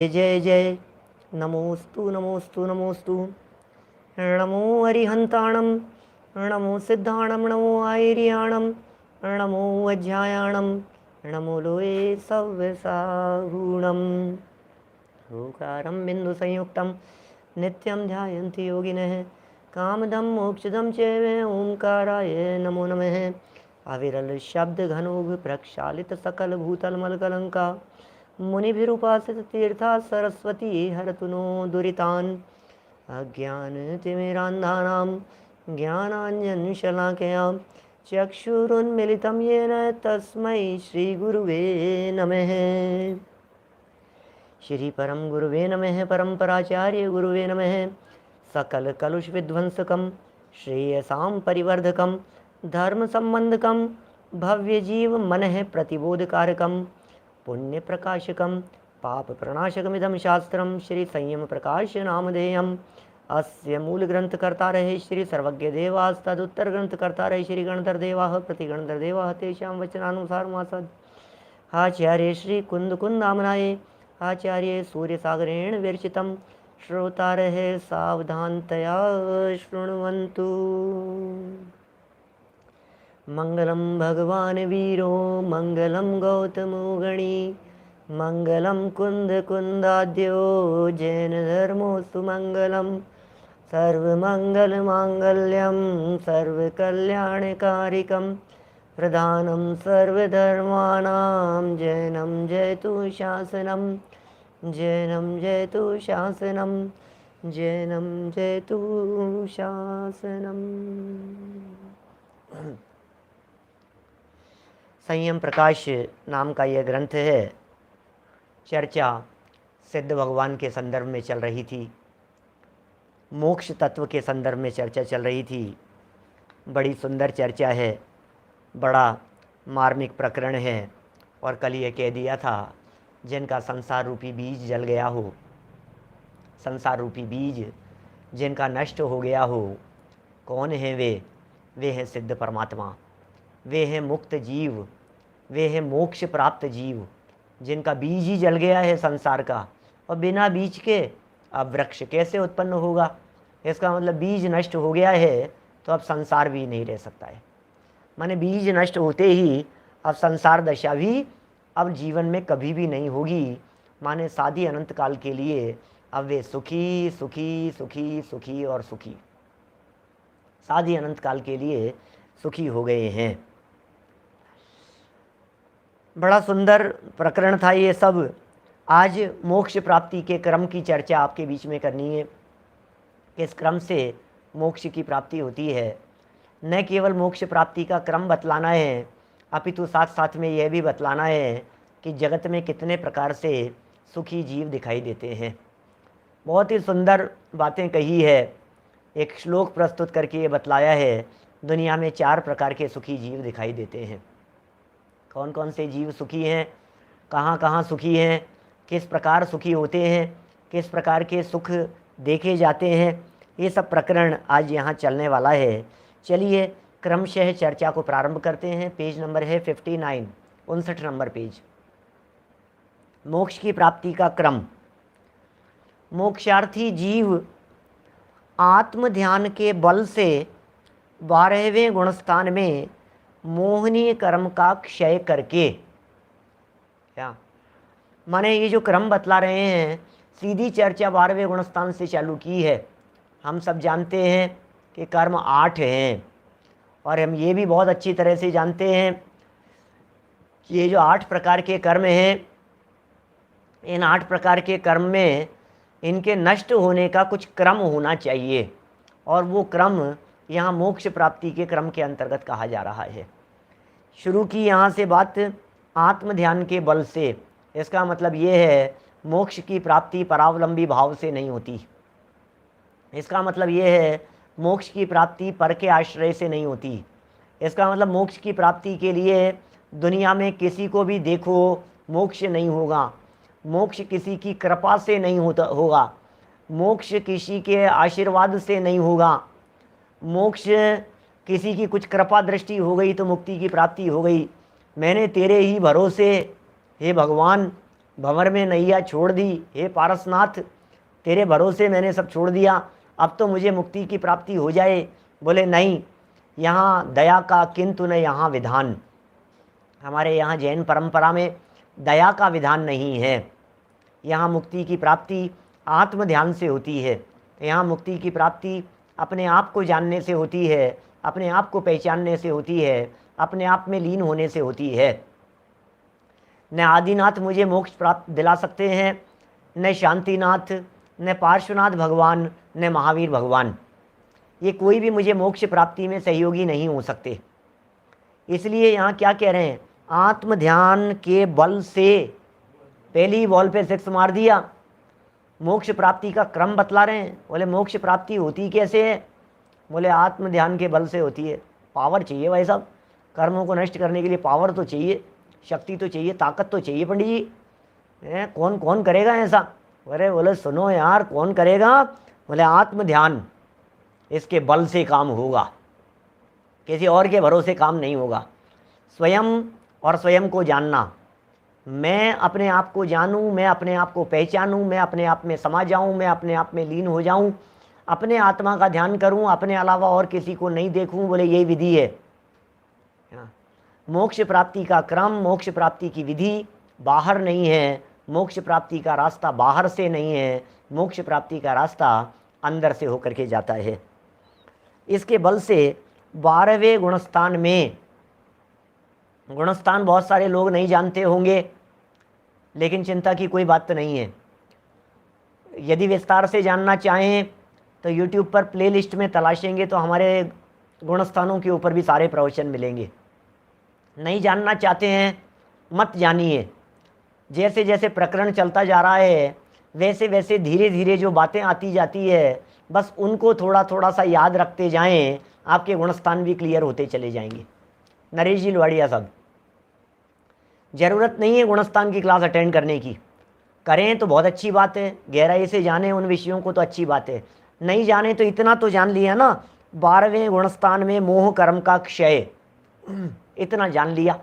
जय जय जय। नमोस्तु नमोस्तु नमोस्तु। नमो अरिहंताणं, नमो सिद्धाणं, नमो आयर्याणं, नमो वज्रायाणं, नमो लोये सव्यसागुणम्। ओंकारं बिन्दुसंयुक्तं नित्यं ध्यायन्ति योगिनः। कामदं मोक्षदं चैव ओंकाराय नमो नमः। अविरल शब्द घनोग प्रक्षालित सकल भूतल मलकलंका मुनिभिरुपासित तीर्था सरस्वती हरतु नो दुरितान्। अज्ञानतिमिरान्धानां ज्ञानाञ्जनशलाकया चक्षुरुन्मिलितं येन तस्मै श्रीगुरुवे नमः। श्री परम गुरुवे नमः। परम्पराचार्य गुरुवे नमः। सकल कलुष विध्वंसकं श्रेयसां परिवर्धकं धर्म संबंधकं भव्य जीव मनः प्रतिबोधकारकं पुण्य प्रकाशकं पाप प्रणाशकमिदं शास्त्रं श्री संयम प्रकाश नामधेयम्। अस्य मूल ग्रंथ कर्ता रहे श्री सर्वज्ञ देवास तदुत्तर ग्रंथ कर्ता रहे श्री गणधर देवाः प्रतिगणधर देवाः तेषां वचनानुसारमासद्। आचार्य श्री कुंद कुंदामनाये आचार्य सूर्यसागरेण विरचितं श्रोतारः सावधानतया शृण्वन्तु। मंगलं भगवान् वीरो मंगलं गौतमो गणी मंगलं कुंद कुंदाद्यो जैन धर्मोस्तु मंगलं। सर्वमंगलमांगल्यं सर्वकल्याणकारिकं प्रधानं सर्वधर्माणां जैनं जयतु शासनं। जैनं जयतु शासनं। जैनं जयतु शासनम्। संयम प्रकाश नाम का यह ग्रंथ है। चर्चा सिद्ध भगवान के संदर्भ में चल रही थी, मोक्ष तत्व के संदर्भ में चर्चा चल रही थी। बड़ी सुंदर चर्चा है, बड़ा मार्मिक प्रकरण है। और कल ये कह दिया था, जिनका संसार रूपी बीज जल गया हो, संसार रूपी बीज जिनका नष्ट हो गया हो, कौन है वे? वे हैं सिद्ध परमात्मा, वे हैं मुक्त जीव, वे हैं मोक्ष प्राप्त जीव, जिनका बीज ही जल गया है संसार का। और बिना बीज के अब वृक्ष कैसे उत्पन्न होगा? इसका मतलब बीज नष्ट हो गया है तो अब संसार भी नहीं रह सकता है। माने बीज नष्ट होते ही अब संसार दशा भी अब जीवन में कभी भी नहीं होगी। माने साधी अनंत काल के लिए अब वे सुखी सुखी सुखी सुखी और सुखी, साधी अनंत काल के लिए सुखी हो गए हैं। बड़ा सुंदर प्रकरण था ये सब। आज मोक्ष प्राप्ति के क्रम की चर्चा आपके बीच में करनी है। किस क्रम से मोक्ष की प्राप्ति होती है। न केवल मोक्ष प्राप्ति का क्रम बतलाना है, अपितु साथ साथ में यह भी बतलाना है कि जगत में कितने प्रकार से सुखी जीव दिखाई देते हैं। बहुत ही सुंदर बातें कही है। एक श्लोक प्रस्तुत करके ये बतलाया है, दुनिया में 4 प्रकार के सुखी जीव दिखाई देते हैं। कौन कौन से जीव सुखी हैं, कहाँ कहाँ सुखी हैं, किस प्रकार सुखी होते हैं, किस प्रकार के सुख देखे जाते हैं, ये सब प्रकरण आज यहाँ चलने वाला है। चलिए क्रमशः चर्चा को प्रारंभ करते हैं। पेज नंबर है 59, 59 नंबर पेज। मोक्ष की प्राप्ति का क्रम। मोक्षार्थी जीव आत्म ध्यान के बल से 12वें गुणस्थान में मोहनीय कर्म का क्षय करके, क्या माने ये जो क्रम बतला रहे हैं, सीधी चर्चा 12वें गुणस्थान से चालू की है। हम सब जानते हैं कि कर्म 8 हैं, और हम ये भी बहुत अच्छी तरह से जानते हैं कि ये जो 8 प्रकार के कर्म हैं, इन 8 प्रकार के कर्म में इनके नष्ट होने का कुछ क्रम होना चाहिए, और वो क्रम यहाँ मोक्ष प्राप्ति के क्रम के अंतर्गत कहा जा रहा है। शुरू की यहाँ से बात आत्म ध्यान के बल से। इसका मतलब ये है मोक्ष की प्राप्ति परावलंबी भाव से नहीं होती। इसका मतलब ये है मोक्ष की प्राप्ति पर के आश्रय से नहीं होती। इसका मतलब मोक्ष की प्राप्ति के लिए दुनिया में किसी को भी देखो मोक्ष नहीं होगा, मोक्ष किसी की कृपा से नहीं होगा, मोक्ष किसी के आशीर्वाद से नहीं होगा, मोक्ष किसी की कुछ कृपा दृष्टि हो गई तो मुक्ति की प्राप्ति हो गई। मैंने तेरे ही भरोसे हे भगवान भंवर में नैया छोड़ दी, हे पारसनाथ तेरे भरोसे मैंने सब छोड़ दिया, अब तो मुझे मुक्ति की प्राप्ति हो जाए। बोले नहीं, यहाँ दया का किंतु न यहाँ विधान। हमारे यहाँ जैन परंपरा में दया का विधान नहीं है। यहाँ मुक्ति की प्राप्ति आत्म ध्यान से होती है। यहाँ मुक्ति की प्राप्ति अपने आप को जानने से होती है, अपने आप को पहचानने से होती है, अपने आप में लीन होने से होती है। न आदिनाथ मुझे मोक्ष प्राप्त दिला सकते हैं, न शांतिनाथ, न पार्श्वनाथ भगवान, न महावीर भगवान। ये कोई भी मुझे मोक्ष प्राप्ति में सहयोगी नहीं हो सकते। इसलिए यहाँ क्या कह रहे हैं, आत्म ध्यान के बल से, पहली बॉल पे 6 मार दिया। मोक्ष प्राप्ति का क्रम बतला रहे हैं। बोले मोक्ष प्राप्ति होती कैसे है? बोले आत्म ध्यान के बल से होती है। पावर चाहिए भाई साहब, कर्मों को नष्ट करने के लिए पावर तो चाहिए, शक्ति तो चाहिए, ताकत तो चाहिए। पंडित जी कौन कौन करेगा ऐसा? अरे बोले सुनो यार, कौन करेगा? बोले आत्म ध्यान, इसके बल से काम होगा, किसी और के भरोसे काम नहीं होगा। स्वयं और स्वयं को जानना, मैं अपने आप को जानूं, मैं अपने आप को पहचानूं, मैं अपने आप में समा जाऊं, मैं अपने आप में लीन हो जाऊं, अपने आत्मा का ध्यान करूं, अपने अलावा और किसी को नहीं देखूं। बोले यही विधि है। मोक्ष प्राप्ति का क्रम, मोक्ष प्राप्ति की विधि बाहर नहीं है, मोक्ष प्राप्ति का रास्ता बाहर से नहीं है, मोक्ष प्राप्ति का रास्ता अंदर से होकर के जाता है। इसके बल से 12वें गुणस्थान में, गुणस्थान बहुत सारे लोग नहीं जानते होंगे, लेकिन चिंता की कोई बात तो नहीं है। यदि विस्तार से जानना चाहें तो YouTube पर प्लेलिस्ट में तलाशेंगे तो हमारे गुणस्थानों के ऊपर भी सारे प्रवचन मिलेंगे। नहीं जानना चाहते हैं मत जानिए, जैसे जैसे प्रकरण चलता जा रहा है वैसे वैसे धीरे धीरे जो बातें आती जाती है, बस उनको थोड़ा थोड़ा सा याद रखते जाएं, आपके गुणस्थान भी क्लियर होते चले जाएंगे। नरेश जी लवाड़िया साहब, ज़रूरत नहीं है गुणस्थान की क्लास अटेंड करने की, करें तो बहुत अच्छी बात है, गहराई से जानें उन विषयों को तो अच्छी बात है, नहीं जाने तो इतना तो जान लिया ना, 12वें गुणस्थान में मोह कर्म का क्षय, इतना जान लिया।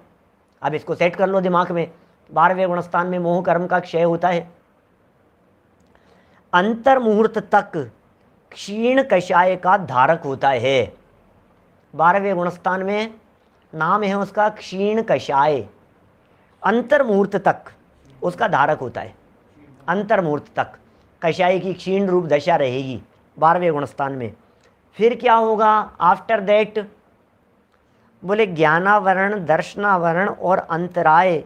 अब इसको सेट कर लो दिमाग में, 12वें गुणस्थान में मोह कर्म का क्षय होता है। अंतर मुहूर्त तक क्षीण कषाय का धारक होता है। 12वें गुणस्थान में नाम है उसका क्षीण कषाय, अंतर मुहूर्त तक उसका धारक होता है। अंतर मुहूर्त तक कषाय की क्षीण रूप दशा रहेगी 12वें गुणस्थान में। फिर क्या होगा आफ्टर दैट? बोले ज्ञानावरण, दर्शनावरण और अंतराय,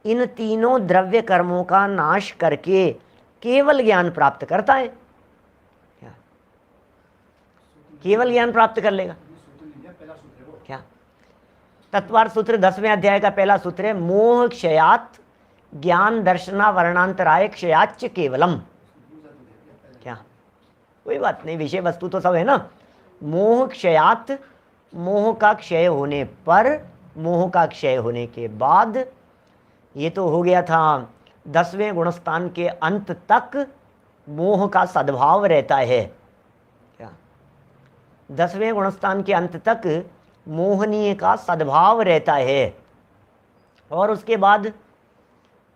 इन तीनों द्रव्य कर्मों का नाश करके केवल ज्ञान प्राप्त करता है। केवल ज्ञान प्राप्त कर लेगा क्या? तत्वार्थ सूत्र 10वें अध्याय का पहला सूत्र है, मोह क्षयात ज्ञान दर्शना वर्णांतराय क्षयाच्च केवलम। क्या? कोई बात नहीं, विषय वस्तु तो सब है ना। मोह क्षयात, मोह का क्षय होने पर, मोह का क्षय होने के बाद, ये तो हो गया था 10वें गुणस्थान के अंत तक मोह का सद्भाव रहता है। क्या? 10वें गुणस्थान के अंत तक मोहनीय का सद्भाव रहता है। और उसके बाद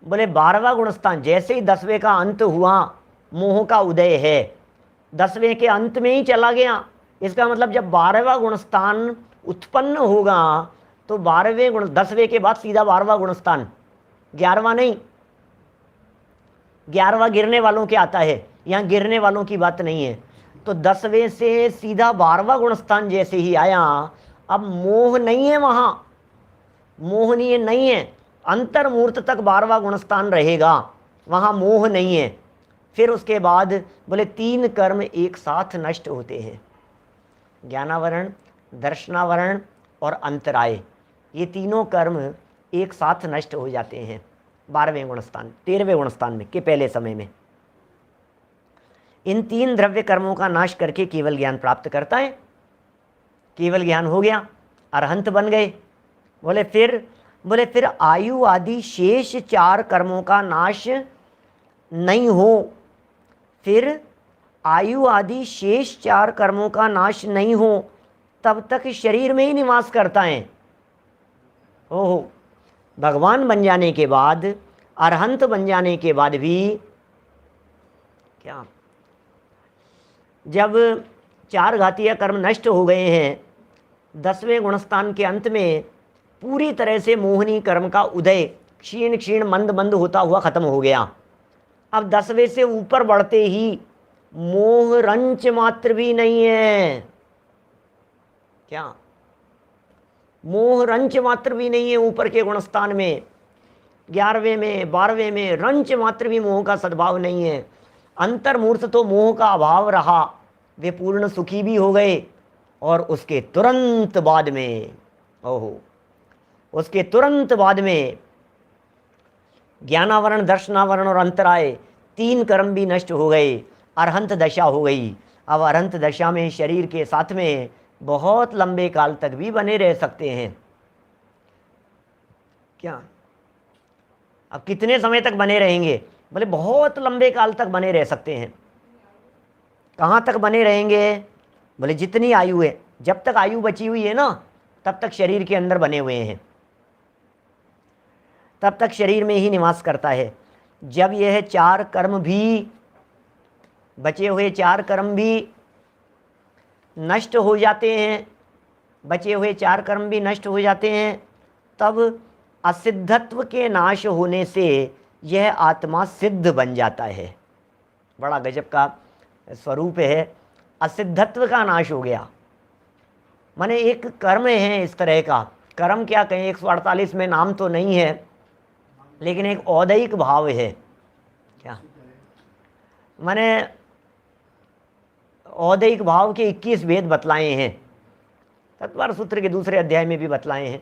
बोले 12वां गुणस्थान, जैसे ही 10वें का अंत हुआ मोह का उदय है, 10वें के अंत में ही चला गया। इसका मतलब जब 12वां गुणस्थान उत्पन्न होगा तो 12वें गुण, 10वें के बाद सीधा 12वां गुणस्थान, 11वां नहीं। 11वां गिरने वालों के आता है, यहाँ गिरने वालों की बात नहीं है। तो 10वें से सीधा 12वां गुणस्थान जैसे ही आया, अब मोह नहीं है, वहां मोहनीय नहीं है। अंतर मुहूर्त तक 12वां गुणस्थान रहेगा, वहां मोह नहीं है। फिर उसके बाद बोले 3 कर्म एक साथ नष्ट होते हैं, ज्ञानावरण, दर्शनावरण और अंतराय, ये तीनों कर्म एक साथ नष्ट हो जाते हैं 12वें गुणस्थान, 13वें गुणस्थान में के पहले समय में। इन 3 द्रव्य कर्मों का नाश करके केवल ज्ञान प्राप्त करता है। केवल ज्ञान हो गया, अरहंत बन गए। बोले फिर आयु आदि शेष 4 कर्मों का नाश नहीं हो। फिर आयु आदि शेष 4 कर्मों का नाश नहीं हो, तब तक शरीर में ही निवास करता है। ओहो, भगवान बन जाने के बाद अरहंत बन जाने के बाद भी क्या, जब 4 घातीय कर्म नष्ट हो गए हैं, 10वें गुणस्थान के अंत में पूरी तरह से मोहनी कर्म का उदय क्षीण क्षीण मंद मंद होता हुआ खत्म हो गया। अब 10वें से ऊपर बढ़ते ही मोह रंच मात्र भी नहीं है। क्या, मोह रंच मात्र भी नहीं है ऊपर के गुणस्थान में। 11वें में 12वें में रंच मात्र भी मोह का सद्भाव नहीं है। अंतर्मूर्त तो मोह का अभाव रहा, वे पूर्ण सुखी भी हो गए। और उसके तुरंत बाद में, ओहो, उसके तुरंत बाद में ज्ञानावरण, दर्शनावरण और अंतराय 3 कर्म भी नष्ट हो गए। अरहंत दशा हो गई। अब अरहंत दशा में शरीर के साथ में बहुत लंबे काल तक भी बने रह सकते हैं। क्या, अब कितने समय तक बने रहेंगे? बोले बहुत लंबे काल तक बने रह सकते हैं। कहाँ तक बने रहेंगे? बोले जितनी आयु है, जब तक आयु बची हुई है ना, तब तक शरीर के अंदर बने हुए हैं, तब तक शरीर में ही निवास करता है। जब यह 4 कर्म भी, बचे हुए 4 कर्म भी नष्ट हो जाते हैं, बचे हुए 4 कर्म भी नष्ट हो जाते हैं, तब असिद्धत्व के नाश होने से यह आत्मा सिद्ध बन जाता है। बड़ा गजब का स्वरूप है। असिद्धत्व का नाश हो गया, माने एक कर्म है इस तरह का। कर्म क्या कहें, 148 में नाम तो नहीं है, लेकिन एक औदैहिक भाव है। क्या, माने औदैहिक भाव के 21 भेद बतलाए हैं। तत्पर सूत्र के दूसरे अध्याय में भी बतलाए हैं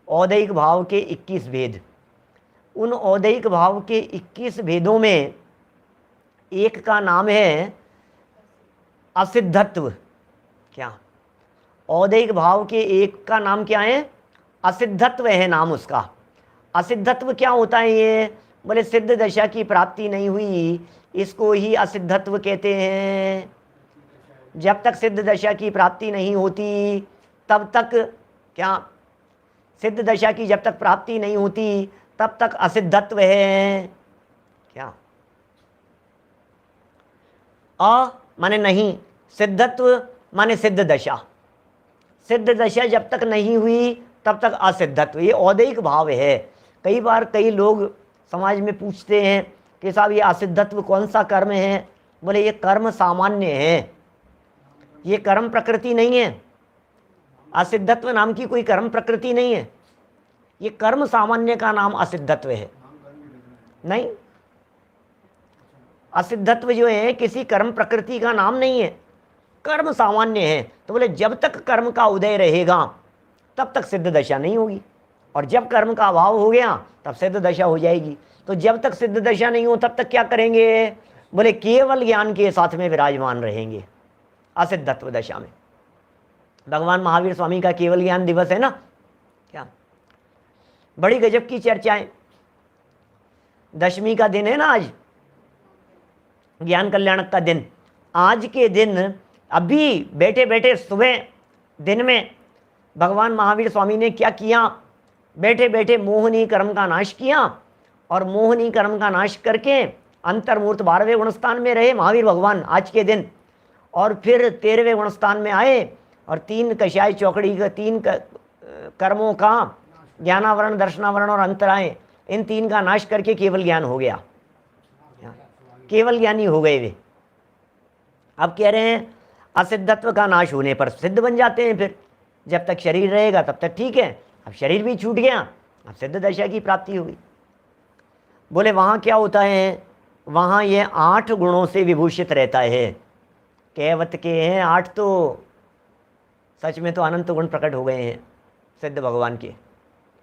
औदैहिक भाव के 21 भेद। उन औदैहिक भाव के 21 भेदों में एक का नाम है असिद्धत्व। क्या, औदैहिक भाव के एक का नाम क्या है? असिद्धत्व है नाम उसका। असिद्धत्व क्या होता है ये? बोले सिद्ध दशा की प्राप्ति नहीं हुई, इसको ही असिद्धत्व कहते हैं। जब तक सिद्ध दशा की प्राप्ति नहीं होती तब तक, क्या, सिद्ध दशा की जब तक प्राप्ति नहीं होती तब तक असिद्धत्व है। क्या, अ माने नहीं, सिद्धत्व माने सिद्ध दशा। सिद्ध दशा जब तक नहीं हुई तब तक असिद्धत्व, ये औदैहिक भाव है। कई बार कई लोग समाज में पूछते हैं कि साहब ये असिद्धत्व कौन सा कर्म है? बोले ये कर्म सामान्य है, ये कर्म प्रकृति नहीं है। असिद्धत्व नाम की कोई कर्म प्रकृति नहीं है, ये कर्म सामान्य का नाम असिद्धत्व है। नहीं, असिद्धत्व जो है किसी कर्म प्रकृति का नाम नहीं है, कर्म सामान्य है। तो बोले जब तक कर्म का उदय रहेगा तब तक सिद्ध दशा नहीं होगी, और जब कर्म का अभाव हो गया तब सिद्ध दशा हो जाएगी। तो जब तक सिद्ध दशा नहीं हो तब तक क्या करेंगे? बोले केवल ज्ञान के साथ में विराजमान रहेंगे असिद्धत्व दशा में। भगवान महावीर स्वामी का केवल ज्ञान दिवस है ना, क्या बड़ी गजब की चर्चाएं। 10वीं का दिन है ना आज, ज्ञान कल्याणक का दिन। आज के दिन अभी बैठे बैठे सुबह दिन में भगवान महावीर स्वामी ने क्या किया? बैठे बैठे मोहनी कर्म का नाश किया, और मोहनी कर्म का नाश करके अंतर्मूर्त 12वें गुणस्थान में रहे महावीर भगवान आज के दिन। और फिर 13वें गुणस्थान में आए और 3 कषाय चौकड़ी का 3 कर्मों का, ज्ञानावरण, दर्शनावरण और अंतराय, इन 3 का नाश करके केवल ज्ञान हो गया। केवल ज्ञानी हो गए वे। अब कह रहे हैं असिद्धत्व का नाश होने पर सिद्ध बन जाते हैं। फिर जब तक शरीर रहेगा तब तक ठीक है, अब शरीर भी छूट गया, अब सिद्ध दशा की प्राप्ति हुई। बोले वहाँ क्या होता है? वहाँ ये 8 गुणों से विभूषित रहता है। कहवत के हैं 8, तो सच में तो अनंत गुण प्रकट हो गए हैं सिद्ध भगवान के।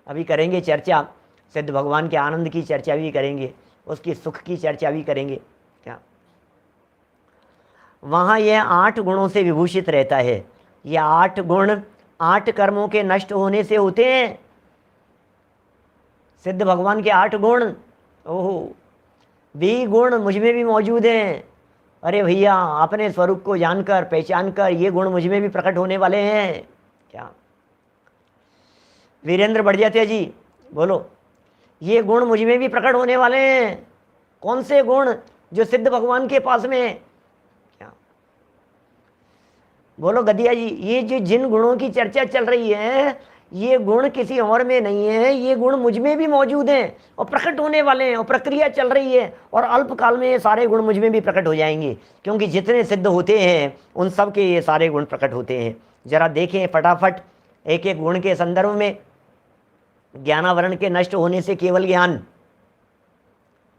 अभी करेंगे चर्चा, सिद्ध भगवान के आनंद की चर्चा भी करेंगे, उसकी सुख की चर्चा भी करेंगे। क्या वहाँ यह 8 गुणों से विभूषित रहता है। ये 8 गुण 8 कर्मों के नष्ट होने से होते हैं। सिद्ध भगवान के 8 गुण, ओहो, भी गुण मुझ में भी मौजूद हैं। अरे भैया, अपने स्वरूप को जानकर पहचान कर ये गुण मुझ में भी प्रकट होने वाले हैं। क्या वीरेंद्र बढ़िया थे जी, बोलो। ये गुण मुझ में भी प्रकट होने वाले हैं। कौन से गुण? जो सिद्ध भगवान के पास में है। क्या बोलो गदिया जी, ये जो जिन गुणों की चर्चा चल रही है, ये गुण किसी और में नहीं है, ये गुण मुझ में भी मौजूद हैं और प्रकट होने वाले हैं, और प्रक्रिया चल रही है, और अल्प काल में ये सारे गुण मुझ में भी प्रकट हो जाएंगे, क्योंकि जितने सिद्ध होते हैं उन सब के ये सारे गुण प्रकट होते हैं। जरा देखें फटाफट एक एक गुण के संदर्भ में। ज्ञानावरण के नष्ट होने से केवल ज्ञान,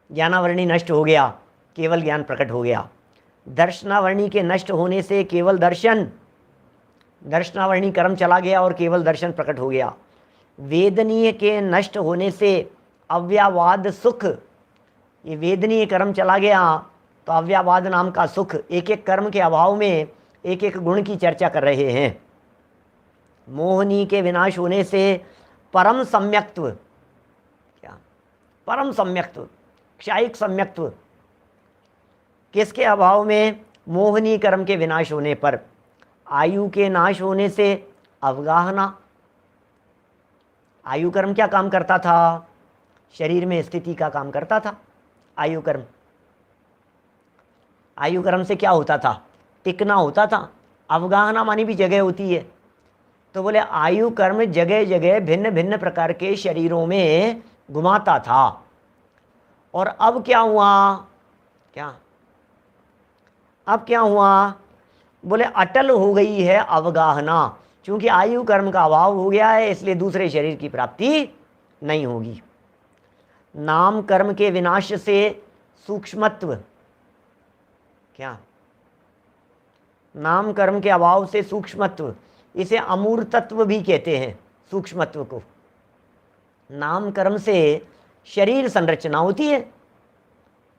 ज्ञानावरणी नष्ट हो गया, केवल ज्ञान प्रकट हो गया। दर्शनावरणी के नष्ट होने से केवल दर्शन, दर्शनावरणी कर्म चला गया और केवल दर्शन प्रकट हो गया। वेदनीय के नष्ट होने से अव्यावाद सुख, ये वेदनीय कर्म चला गया तो अव्यावाद नाम का सुख। एक एक कर्म के अभाव में एक एक गुण की चर्चा कर रहे हैं। मोहनी के विनाश होने से परम सम्यक्त्व, क्या परम सम्यक्त्व, क्षायिक सम्यक्त्व, किसके अभाव में? मोहनी कर्म के विनाश होने पर। आयु के नाश होने से अवगाहना, आयु कर्म क्या काम करता था? शरीर में स्थिति का काम करता था आयु कर्म। आयु कर्म से क्या होता था? टिकना होता था। अवगाहना मानी भी जगह होती है, तो बोले आयु कर्म जगह जगह भिन्न भिन्न प्रकार के शरीरों में घुमाता था। और अब क्या हुआ? क्या अब क्या हुआ? बोले अटल हो गई है अवगाहना। चूंकि आयु कर्म का अभाव हो गया है, इसलिए दूसरे शरीर की प्राप्ति नहीं होगी। नाम कर्म के विनाश से सूक्ष्मत्व, क्या नाम कर्म के अभाव से सूक्ष्मत्व, इसे अमूर्तत्व भी कहते हैं सूक्ष्मत्व को। नाम कर्म से शरीर संरचना होती है,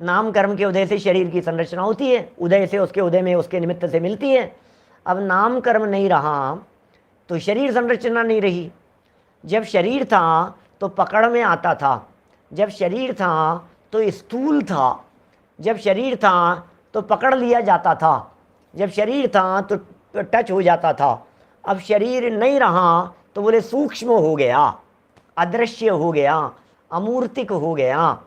नाम कर्म के उदय से शरीर की संरचना होती है, उदय से उसके उदय में उसके निमित्त से मिलती है। अब नाम कर्म नहीं रहा तो शरीर संरचना नहीं रही। जब शरीर था तो पकड़ में आता था, जब शरीर था तो स्थूल था, जब शरीर था तो पकड़ लिया जाता था, जब शरीर था तो टच हो जाता था। अब शरीर नहीं रहा तो बोले सूक्ष्म हो गया, अदृश्य हो गया, अमूर्तिक हो गया,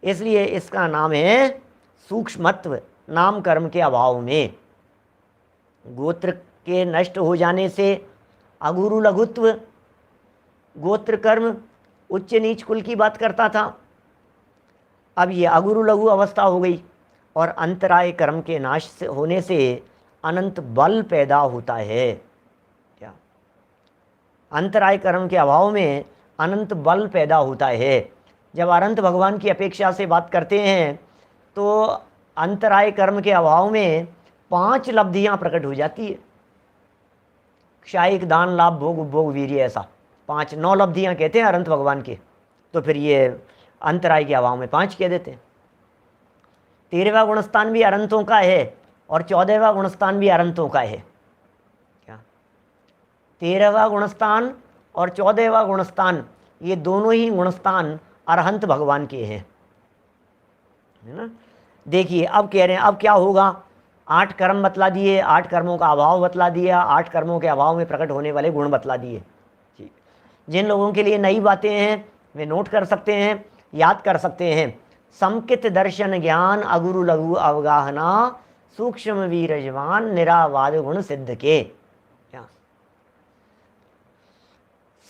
इसलिए इसका नाम है सूक्ष्मत्व। नाम कर्म के अभाव में गोत्र के नष्ट हो जाने से अगुरु लघुत्व, गोत्र कर्म उच्च नीच कुल की बात करता था, अब ये अगुरु लघु अवस्था हो गई। और अंतराय कर्म के नाश से होने से अनंत बल पैदा होता है। क्या अंतराय कर्म के अभाव में अनंत बल पैदा होता है। जब अनंत भगवान की अपेक्षा से बात करते हैं तो अंतराय कर्म के अभाव में 5 लब्धियां प्रकट हो जाती है। क्षायिक, दान, लाभ, भोग, उपभोग, वीर्य, ऐसा 5 9 लब्धियां कहते हैं अनंत भगवान के। तो फिर ये अंतराय के अभाव में 5 कह देते हैं। 13वां गुणस्थान भी अनंतों का है और 14वां गुणस्थान भी अनंतों का है। क्या 13वां गुणस्थान और 14वां गुणस्थान, ये दोनों ही गुणस्थान अरहंत भगवान के हैं, है ना। देखिए अब कह रहे हैं अब क्या होगा? 8 कर्म बतला दिए, 8 कर्मों का अभाव बतला दिया, 8 कर्मों के अभाव में प्रकट होने वाले गुण बतला दिए। ठीक, जिन लोगों के लिए नई बातें हैं वे नोट कर सकते हैं, याद कर सकते हैं। समकित दर्शन ज्ञान अगुरु लघु अवगाहना सूक्ष्म वीरजवान निरावाद गुण सिद्ध के। क्या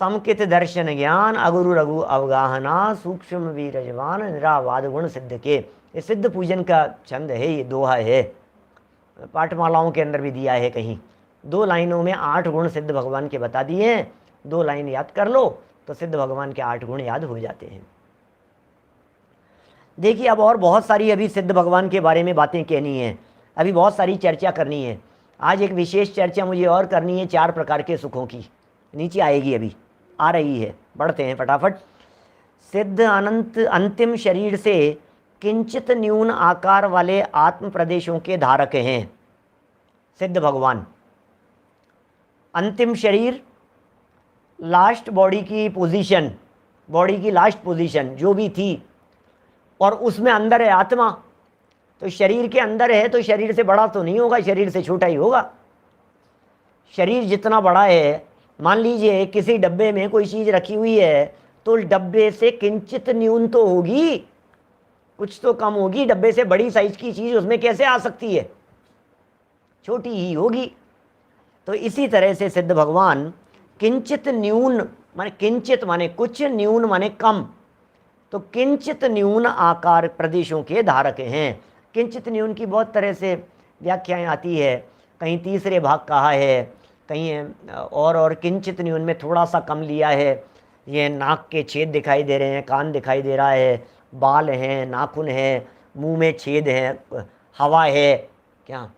समकित दर्शन ज्ञान अगुरु लघु अवगाहना सूक्ष्म वीरजवान निरावाद गुण सिद्ध के। ये सिद्ध पूजन का छंद है, ये दोहा है, पाठमालाओं के अंदर भी दिया है कहीं। 2 लाइनों में 8 गुण सिद्ध भगवान के बता दिए हैं। 2 लाइन याद कर लो तो सिद्ध भगवान के 8 गुण याद हो जाते हैं। देखिए अब और बहुत सारी अभी सिद्ध भगवान के बारे में बातें कहनी है, अभी बहुत सारी चर्चा करनी है। आज एक विशेष चर्चा मुझे और करनी है 4 प्रकार के सुखों की, नीचे आएगी, अभी आ रही है, बढ़ते हैं फटाफट। सिद्ध अनंत अंतिम शरीर से किंचित न्यून आकार वाले आत्म प्रदेशों के धारक हैं सिद्ध भगवान। अंतिम शरीर, लास्ट बॉडी की पोजीशन, बॉडी की लास्ट पोजीशन जो भी थी, और उसमें अंदर है आत्मा। तो शरीर के अंदर है तो शरीर से बड़ा तो नहीं होगा, शरीर से छोटा ही होगा। शरीर जितना बड़ा है, मान लीजिए किसी डब्बे में कोई चीज़ रखी हुई है तो डब्बे से किंचित न्यून तो होगी, कुछ तो कम होगी। डब्बे से बड़ी साइज की चीज उसमें कैसे आ सकती है, छोटी ही होगी। तो इसी तरह से सिद्ध भगवान किंचित न्यून माने किंचित माने कुछ, न्यून माने कम, तो किंचित न्यून आकार प्रदेशों के धारक हैं। किंचित न्यून की बहुत तरह से व्याख्याएं आती है, कहीं तीसरे भाग कहा है, कहीं और किंचित न्यून में थोड़ा सा कम लिया है। ये नाक के छेद दिखाई दे रहे हैं, कान दिखाई दे रहा है, बाल हैं, नाखून है, मुंह में छेद है, हवा है, क्या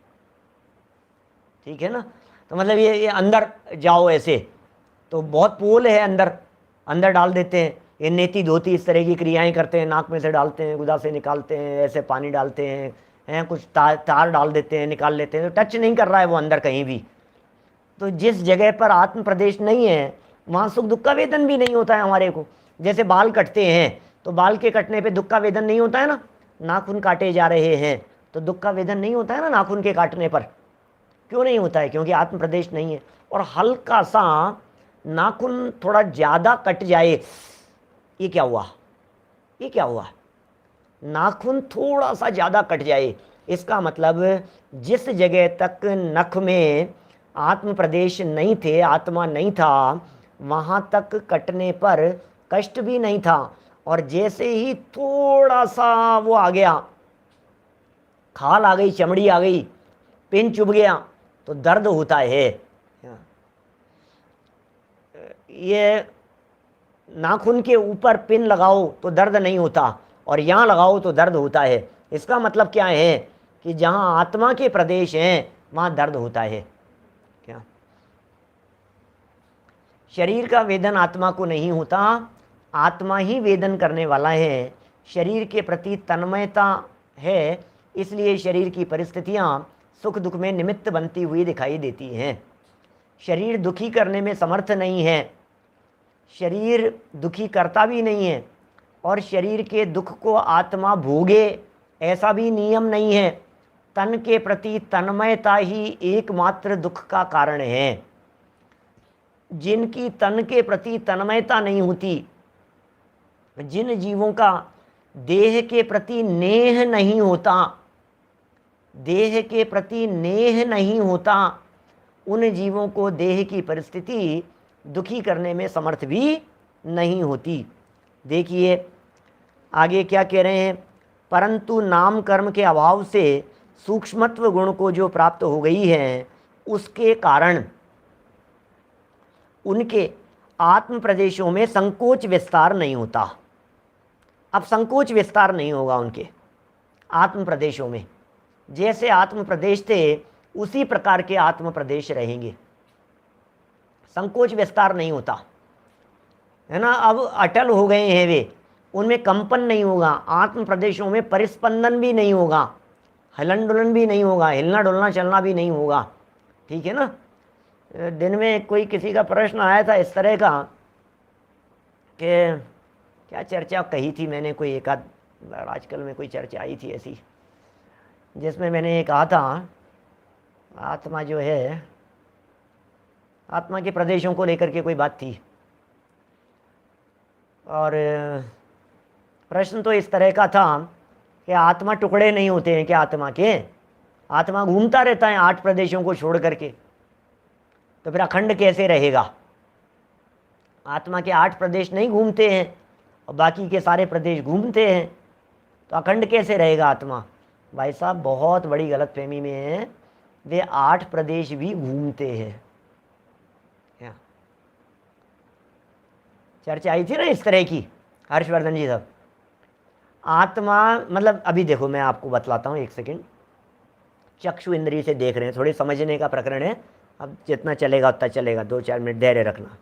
ठीक है ना। तो मतलब ये अंदर जाओ ऐसे, तो बहुत पोल है, अंदर अंदर डाल देते हैं। ये नेति धोती इस तरह की क्रियाएं करते हैं, नाक में से डालते हैं, गुदा से निकालते हैं, ऐसे पानी डालते हैं कुछ तार डाल देते हैं, निकाल लेते हैं, तो टच नहीं कर रहा है वो अंदर कहीं भी। तो जिस जगह पर आत्म प्रदेश नहीं है वहाँ सुख दुख का वेदन भी नहीं होता है हमारे को। जैसे बाल कटते हैं तो बाल के कटने पे दुख का वेदन नहीं होता है ना, नाखून काटे जा रहे हैं तो दुख का वेदन नहीं होता है ना नाखून के काटने पर। क्यों नहीं होता है, क्योंकि आत्म प्रदेश नहीं है। और हल्का सा नाखून थोड़ा ज़्यादा कट जाए, ये क्या हुआ, ये क्या हुआ, नाखून थोड़ा सा ज़्यादा कट जाए, इसका मतलब जिस जगह तक नख में आत्म प्रदेश नहीं थे, आत्मा नहीं था, वहाँ तक कटने पर कष्ट भी नहीं था। और जैसे ही थोड़ा सा वो आ गया, खाल आ गई, चमड़ी आ गई, पिन चुभ गया, तो दर्द होता है। ये नाखून के ऊपर पिन लगाओ तो दर्द नहीं होता, और यहाँ लगाओ तो दर्द होता है। इसका मतलब क्या है कि जहाँ आत्मा के प्रदेश हैं वहाँ दर्द होता है। क्या शरीर का वेदन आत्मा को नहीं होता, आत्मा ही वेदन करने वाला है। शरीर के प्रति तन्मयता है, इसलिए शरीर की परिस्थितियाँ सुख दुख में निमित्त बनती हुई दिखाई देती हैं। शरीर दुखी करने में समर्थ नहीं है, शरीर दुखी करता भी नहीं है, और शरीर के दुख को आत्मा भोगे ऐसा भी नियम नहीं है। तन के प्रति तन्मयता ही एकमात्र दुख का कारण है। जिनकी तन के प्रति तन्मयता नहीं होती, जिन जीवों का देह के प्रति नेह नहीं होता, देह के प्रति नेह नहीं होता, उन जीवों को देह की परिस्थिति दुखी करने में समर्थ भी नहीं होती। देखिए आगे क्या कह रहे हैं, परंतु नाम कर्म के अभाव से सूक्ष्मत्व गुण को जो प्राप्त हो गई है, उसके कारण उनके आत्म प्रदेशों में संकोच विस्तार नहीं होता। अब संकोच विस्तार नहीं होगा उनके आत्म प्रदेशों में। जैसे आत्म प्रदेश थे उसी प्रकार के आत्म प्रदेश रहेंगे, संकोच विस्तार नहीं होता है ना। अब अटल हो गए हैं वे, उनमें कंपन नहीं होगा, आत्म प्रदेशों में परिस्पंदन भी नहीं होगा, हलन डुलन भी नहीं होगा, हिलना डुलना चलना भी नहीं होगा। ठीक है ना। दिन में कोई किसी का प्रश्न आया था इस तरह का कि क्या चर्चा कही थी मैंने, कोई एक आध आजकल में कोई चर्चा आई थी ऐसी, जिसमें मैंने ये कहा था आत्मा जो है, आत्मा के प्रदेशों को लेकर के कोई बात थी, और प्रश्न तो इस तरह का था कि आत्मा टुकड़े नहीं होते हैं क्या आत्मा के, आत्मा घूमता रहता है 8 प्रदेशों को छोड़ करके, तो फिर अखंड कैसे रहेगा। आत्मा के 8 प्रदेश नहीं घूमते हैं और बाकी के सारे प्रदेश घूमते हैं, तो अखंड कैसे रहेगा आत्मा। भाई साहब बहुत बड़ी गलतफहमी में है, वे 8 प्रदेश भी घूमते हैं। चर्चा आई थी ना इस तरह की, हर्षवर्धन जी साहब। आत्मा मतलब अभी देखो मैं आपको बतलाता हूँ, एक सेकंड। चक्षु इंद्रिय से देख रहे हैं, थोड़े समझने का प्रकरण है, अब जितना चलेगा उतना चलेगा, 2-4 मिनट धैर्य रखना।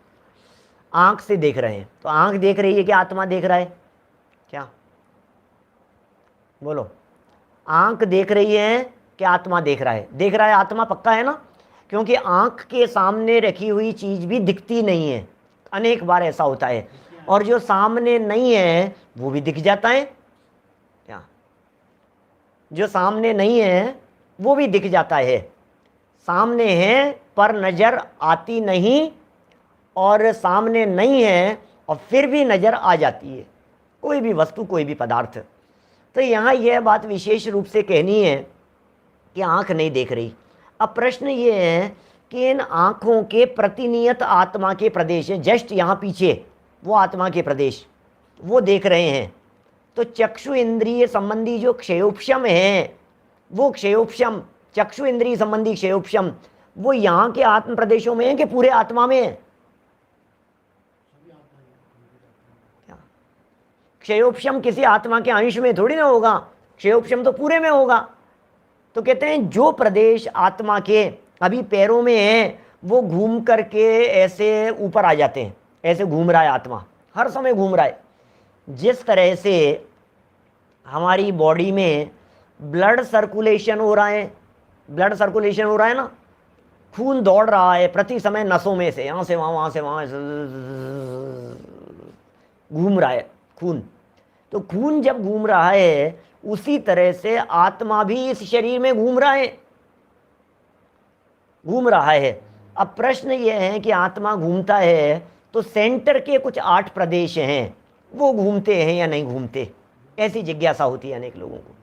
आंख से देख रहे हैं, तो आंख देख रही है कि आत्मा देख रहा है क्या, बोलो। आंख देख रही है कि आत्मा देख रहा है, देख रहा है आत्मा पक्का है ना, क्योंकि आंख के सामने रखी हुई चीज भी दिखती नहीं है, अनेक बार ऐसा होता है, और जो सामने नहीं है वो भी दिख जाता है क्या, जो सामने नहीं है वो भी दिख जाता है। सामने है पर नजर आती नहीं, और सामने नहीं है और फिर भी नज़र आ जाती है कोई भी वस्तु, कोई भी पदार्थ। तो यहाँ यह बात विशेष रूप से कहनी है कि आँख नहीं देख रही। अब प्रश्न ये है कि इन आँखों के प्रतिनियत आत्मा के प्रदेश हैं, जस्ट यहाँ पीछे वो आत्मा के प्रदेश वो देख रहे हैं। तो चक्षु इंद्रिय संबंधी जो क्षयोपशम है, वो क्षयोपशम, चक्षु इंद्रिय संबंधी क्षयोपशम, वो यहाँ के आत्म प्रदेशों में है कि पूरे आत्मा में है? क्षयोपशम किसी आत्मा के अंश में थोड़ी ना होगा, क्षयोपशम तो पूरे में होगा। तो कहते हैं जो प्रदेश आत्मा के अभी पैरों में है वो घूम करके ऐसे ऊपर आ जाते हैं, ऐसे घूम रहा है आत्मा, हर समय घूम रहा है। जिस तरह से हमारी बॉडी में ब्लड सर्कुलेशन हो रहा है, ब्लड सर्कुलेशन हो रहा है ना, खून दौड़ रहा है प्रति समय नसों में से, यहाँ से वहाँ, वहाँ से वहाँ, घूम रहा है खून। तो खून जब घूम रहा है उसी तरह से आत्मा भी इस शरीर में घूम रहा है, घूम रहा है। अब प्रश्न यह है कि आत्मा घूमता है तो सेंटर के कुछ 8 प्रदेश हैं, वो घूमते हैं या नहीं घूमते, ऐसी जिज्ञासा होती है अनेक लोगों को।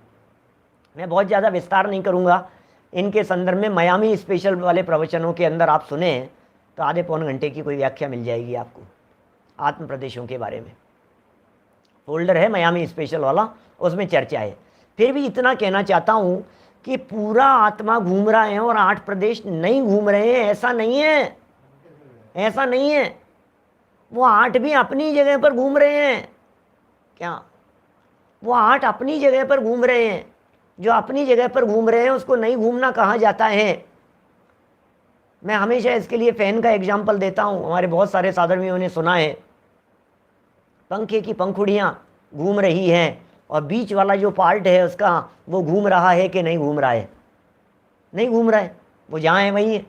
मैं बहुत ज़्यादा विस्तार नहीं करूँगा इनके संदर्भ में। मयामी स्पेशल वाले प्रवचनों के अंदर आप सुने तो आधे पौन घंटे की कोई व्याख्या मिल जाएगी आपको आत्म प्रदेशों के बारे में। फोल्डर है मयामी स्पेशल वाला, उसमें चर्चा है। फिर भी इतना कहना चाहता हूँ कि पूरा आत्मा घूम रहा है और 8 प्रदेश नहीं घूम रहे हैं, ऐसा नहीं है, ऐसा नहीं है। वो 8 भी अपनी जगह पर घूम रहे हैं। क्या वो 8 अपनी जगह पर घूम रहे हैं? जो अपनी जगह पर घूम रहे हैं उसको नहीं घूमना कहा जाता है। मैं हमेशा इसके लिए फैन का एग्जाम्पल देता हूँ। हमारे बहुत सारे साधर्मियों ने सुना है, पंखे की पंखुड़ियाँ घूम रही हैं और बीच वाला जो पार्ट है उसका वो घूम रहा है कि नहीं घूम रहा है? नहीं घूम रहा है, वो जहाँ है वहीं है।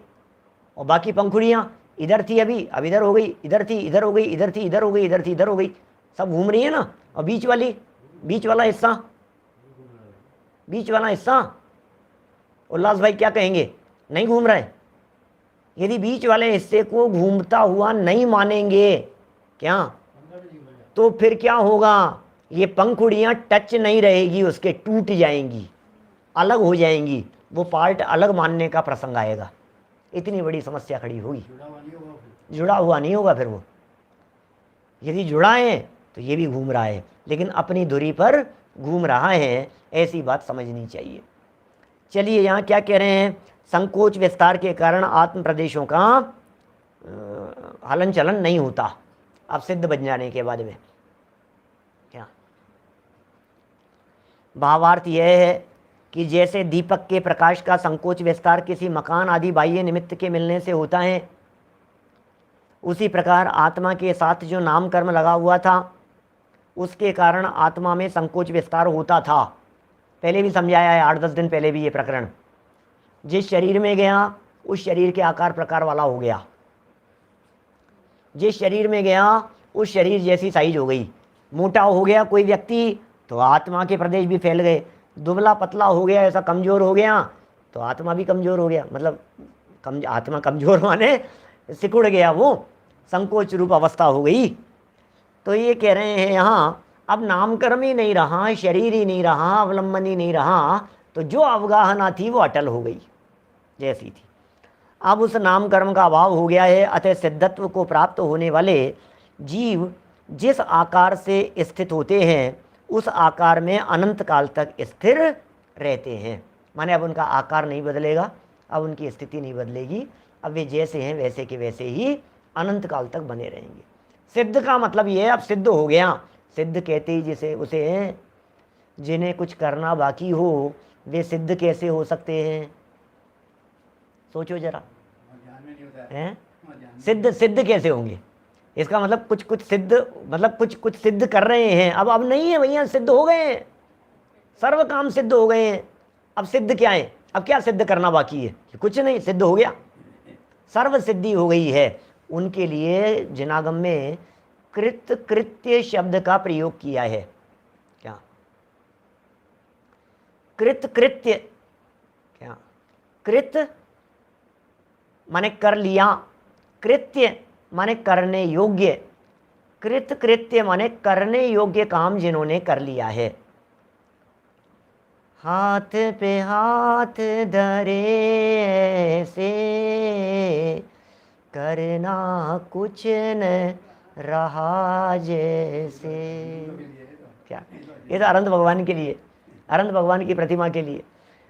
और बाकी पंखुड़ियाँ इधर थी अभी, अब इधर हो गई, इधर थी इधर हो गई, इधर थी इधर हो गई, इधर थी इधर हो गई, सब घूम रही है ना। और बीच वाला हिस्सा, बीच वाला हिस्सा, उल्लास भाई क्या कहेंगे? नहीं घूम रहा है। यदि बीच वाले हिस्से को घूमता हुआ नहीं मानेंगे क्या, तो फिर क्या होगा? ये पंखुड़ियाँ टच नहीं रहेगी, उसके टूट जाएंगी, अलग हो जाएंगी, वो पार्ट अलग मानने का प्रसंग आएगा। इतनी बड़ी समस्या खड़ी होगी, जुड़ा हुआ नहीं होगा फिर वो। यदि जुड़ा है तो ये भी घूम रहा है लेकिन अपनी धुरी पर घूम रहा है, ऐसी बात समझनी चाहिए। चलिए यहाँ क्या कह रहे हैं? संकोच विस्तार के कारण आत्म प्रदेशों का हलन चलन नहीं होता अब सिद्ध बन जाने के बाद में। क्या भावार्थ यह है कि जैसे दीपक के प्रकाश का संकोच विस्तार किसी मकान आदि बाह्य निमित्त के मिलने से होता है, उसी प्रकार आत्मा के साथ जो नाम कर्म लगा हुआ था उसके कारण आत्मा में संकोच विस्तार होता था। पहले भी समझाया है, 8-10 दिन पहले भी ये प्रकरण। जिस शरीर में गया उस शरीर के आकार प्रकार वाला हो गया, जिस शरीर में गया उस शरीर जैसी साइज हो गई। मोटा हो गया कोई व्यक्ति तो आत्मा के प्रदेश भी फैल गए, दुबला पतला हो गया, ऐसा कमज़ोर हो गया तो आत्मा भी कमज़ोर हो गया। मतलब आत्मा कमज़ोर माने सिकुड़ गया, वो संकोच रूप अवस्था हो गई। तो ये कह रहे हैं यहाँ अब नामकर्म ही नहीं रहा, शरीर ही नहीं रहा, अवलंबन ही नहीं रहा, तो जो अवगाहना थी वो अटल हो गई जैसी थी। अब उस नाम कर्म का अभाव हो गया है, अतः सिद्धत्व को प्राप्त होने वाले जीव जिस आकार से स्थित होते हैं उस आकार में अनंत काल तक स्थिर रहते हैं। माने अब उनका आकार नहीं बदलेगा, अब उनकी स्थिति नहीं बदलेगी, अब वे जैसे हैं वैसे के वैसे ही अनंत काल तक बने रहेंगे। सिद्ध का मतलब ये है अब सिद्ध हो गया। सिद्ध कहते ही जिसे उसे हैं जिन्हें कुछ करना बाकी हो, वे सिद्ध कैसे हो सकते हैं? सोचो जरा, हैं? सिद्ध कैसे होंगे? इसका मतलब कुछ सिद्ध, मतलब कुछ सिद्ध कर रहे हैं, अब नहीं है भैया, सिद्ध हो गए हैं, सर्व काम सिद्ध हो गए हैं। अब सिद्ध क्या है? अब क्या सिद्ध करना बाकी है? कुछ नहीं, सिद्ध हो गया, सर्व सिद्धि हो गई है। उनके लिए जिनागम में कृत्य शब्द का प्रयोग किया है। क्या कृत्य? क्या कृत माने कर लिया, कृत्य माने करने योग्य, कृत कृत्य माने करने योग्य काम जिन्होंने कर लिया है। हाथ पे हाथ धरे से करना कुछ न रहा जैसे। क्या, ये तो अनंत भगवान के लिए, अनंत भगवान की प्रतिमा के लिए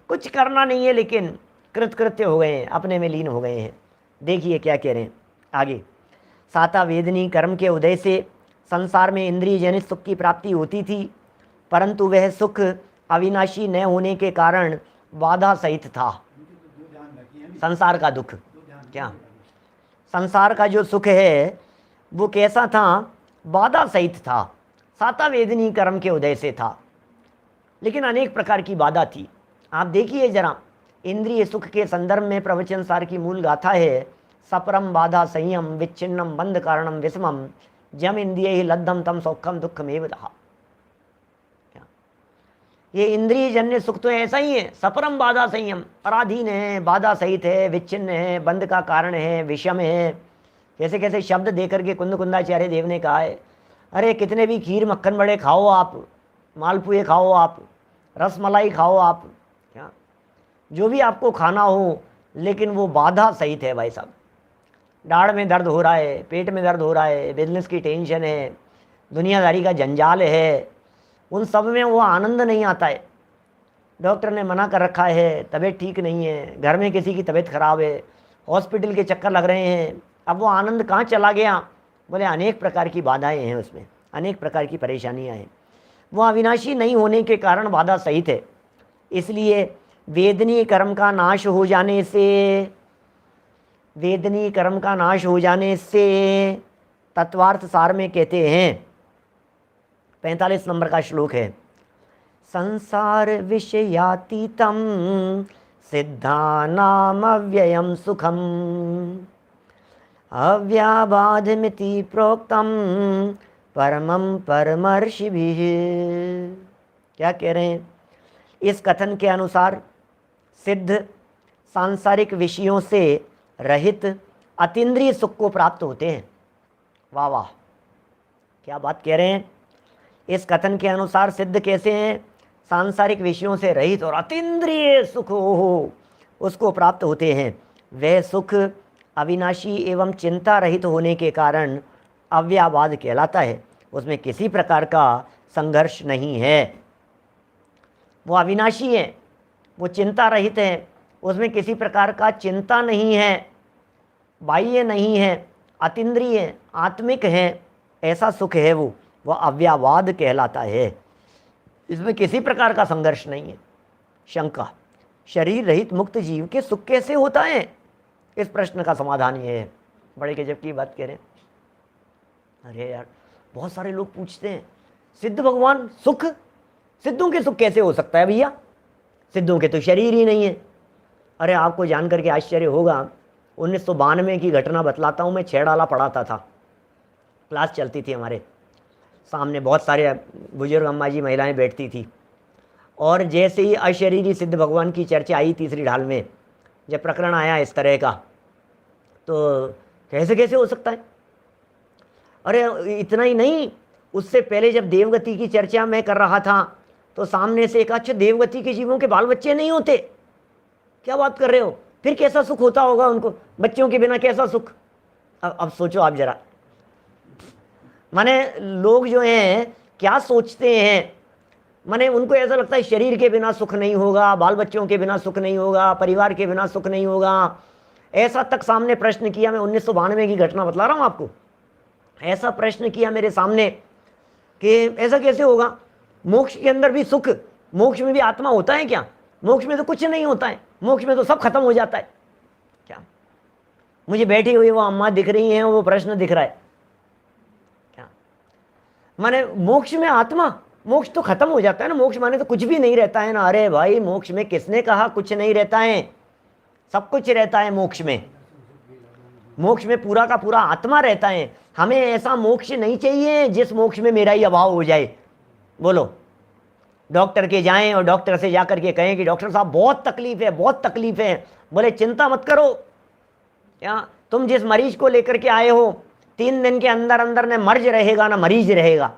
कुछ करना नहीं है, लेकिन कृतकृत्य हो गए हैं, अपने में लीन हो गए हैं। देखिए क्या कह रहे हैं आगे। साता वेदनी कर्म के उदय से संसार में इंद्रिय जनित सुख की प्राप्ति होती थी, परंतु वह सुख अविनाशी न होने के कारण बाधा सहित था। संसार का दुख, क्या संसार का जो सुख है वो कैसा था? बाधा सहित था। साता वेदनी कर्म के उदय से था, लेकिन अनेक प्रकार की बाधा थी। आप देखिए जरा, इंद्रिय सुख के संदर्भ में प्रवचन सार की मूल गाथा है, सपरम बाधा संयम विच्छिन्नम बंध कारणम विषमम जम इंद्रिय ही लद्धम तम सौखम दुखमेव दहा। ये इंद्रिय जन्य सुख तो ऐसा ही है, सपरम बाधा संयम, पराधीन है, बाधा सहित है, विच्छिन्न है, बंध का कारण है, विषम है। कैसे कैसे शब्द देकर के कुंद कुंदाचार्य देव ने कहा है, अरे कितने भी खीर मक्खन बड़े खाओ आप, मालपुए खाओ आप, रसमलाई खाओ आप, क्या जो भी आपको खाना हो, लेकिन वो बाधा सहित है भाई साहब। दाढ़ में दर्द हो रहा है, पेट में दर्द हो रहा है, बिजनेस की टेंशन है, दुनियादारी का जंजाल है, उन सब में वो आनंद नहीं आता है। डॉक्टर ने मना कर रखा है, तबीयत ठीक नहीं है, घर में किसी की तबीयत खराब है, हॉस्पिटल के चक्कर लग रहे हैं, अब वो आनंद कहाँ चला गया? बोले अनेक प्रकार की बाधाएं हैं उसमें, अनेक प्रकार की परेशानियां हैं। वो अविनाशी नहीं होने के कारण बाधा सहित है। इसलिए वेदनीय कर्म का नाश हो जाने से, वेदनीय कर्म का नाश हो जाने से तत्वार्थ सार में कहते हैं, 45 नंबर का श्लोक है, संसार विषयातीतम सिद्धानाम अव्ययम सुखम अव्याबाधमिति प्रोक्तम परमं परमर्षिभिः। क्या कह रहे हैं? इस कथन के अनुसार सिद्ध सांसारिक विषयों से रहित अतीन्द्रिय सुख को प्राप्त होते हैं। वाह वाह, क्या बात कह रहे हैं। इस कथन के अनुसार सिद्ध कैसे हैं? सांसारिक विषयों से रहित और अतीन्द्रिय सुख हो उसको प्राप्त होते हैं। वह सुख अविनाशी एवं चिंता रहित होने के कारण अव्याबाद कहलाता है। उसमें किसी प्रकार का संघर्ष नहीं है, वो अविनाशी है, वो चिंता रहित है, उसमें किसी प्रकार का चिंता नहीं है, बाह्य नहीं है, अतीन्द्रिय है, आत्मिक है, ऐसा सुख है वो अव्याबाद कहलाता है। इसमें किसी प्रकार का संघर्ष नहीं है। शंका, शरीर रहित मुक्त जीव के सुख कैसे होता है? इस प्रश्न का समाधान ये है। बड़े गजब की बात कह रहे हैं। अरे यार, बहुत सारे लोग पूछते हैं सिद्ध भगवान सुख, सिद्धों के सुख कैसे हो सकता है भैया? सिद्धों के तो शरीर ही नहीं है। अरे आपको जान करके आश्चर्य होगा, 1992 की घटना बतलाता हूँ। मैं छेड़ाला पढ़ाता था, क्लास चलती थी हमारे सामने, बहुत सारे बुजुर्ग अम्मा जी महिलाएं बैठती थी, और जैसे ही अशरीरी सिद्ध भगवान की चर्चा आई तीसरी ढाल में, जब प्रकरण आया इस तरह का, तो कैसे कैसे हो सकता है? अरे इतना ही नहीं, उससे पहले जब देवगति की चर्चा मैं कर रहा था तो सामने से एक, अच्छा देवगति के जीवों के बाल बच्चे नहीं होते? क्या बात कर रहे हो? फिर कैसा सुख होता होगा उनको, बच्चों के बिना कैसा सुख? अब सोचो आप जरा, माने लोग जो हैं क्या सोचते हैं, माने उनको ऐसा लगता है शरीर के बिना सुख नहीं होगा, बाल बच्चों के बिना सुख नहीं होगा, परिवार के बिना सुख नहीं होगा। ऐसा तक सामने प्रश्न किया। मैं 1992 की घटना बतला रहा हूँ आपको। ऐसा प्रश्न किया मेरे सामने कि ऐसा कैसे होगा, मोक्ष के अंदर भी सुख, मोक्ष में भी आत्मा होता है क्या? मोक्ष में तो कुछ नहीं होता है, मोक्ष में तो सब खत्म हो जाता है क्या? मुझे बैठी हुई वो अम्मा दिख रही हैं, वो प्रश्न दिख रहा है क्या? माने मोक्ष में आत्मा, मोक्ष तो खत्म हो जाता है ना, मोक्ष माने तो कुछ भी नहीं रहता है ना। अरे भाई, मोक्ष में किसने कहा कुछ नहीं रहता है? सब कुछ रहता है मोक्ष में। मोक्ष में पूरा का पूरा आत्मा रहता है। हमें ऐसा मोक्ष नहीं चाहिए जिस मोक्ष में मेरा ही अभाव हो जाए। बोलो, डॉक्टर के जाएं और डॉक्टर से जाकर के कहें कि डॉक्टर साहब बहुत तकलीफ है, बहुत तकलीफ है। बोले चिंता मत करो, या तुम जिस मरीज को लेकर के आए हो 3 दिन के अंदर अंदर न मर्ज रहेगा ना मरीज रहेगा,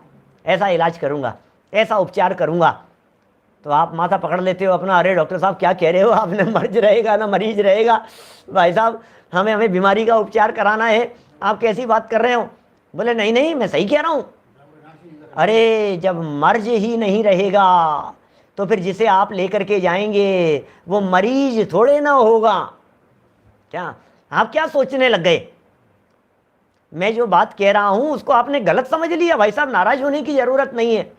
ऐसा इलाज करूँगा, ऐसा उपचार करूँगा। तो आप माथा पकड़ लेते हो अपना, अरे डॉक्टर साहब क्या कह रहे हो आपने, मर्ज रहेगा ना मरीज रहेगा, भाई साहब हमें बीमारी का उपचार कराना है, आप कैसी बात कर रहे हो। बोले नहीं नहीं मैं सही कह रहा हूँ। अरे जब मर्ज ही नहीं रहेगा तो फिर जिसे आप लेकर के जाएंगे वो मरीज थोड़े ना होगा। क्या आप क्या सोचने लग गए, मैं जो बात कह रहा हूं उसको आपने गलत समझ लिया। भाई साहब नाराज होने की जरूरत नहीं है,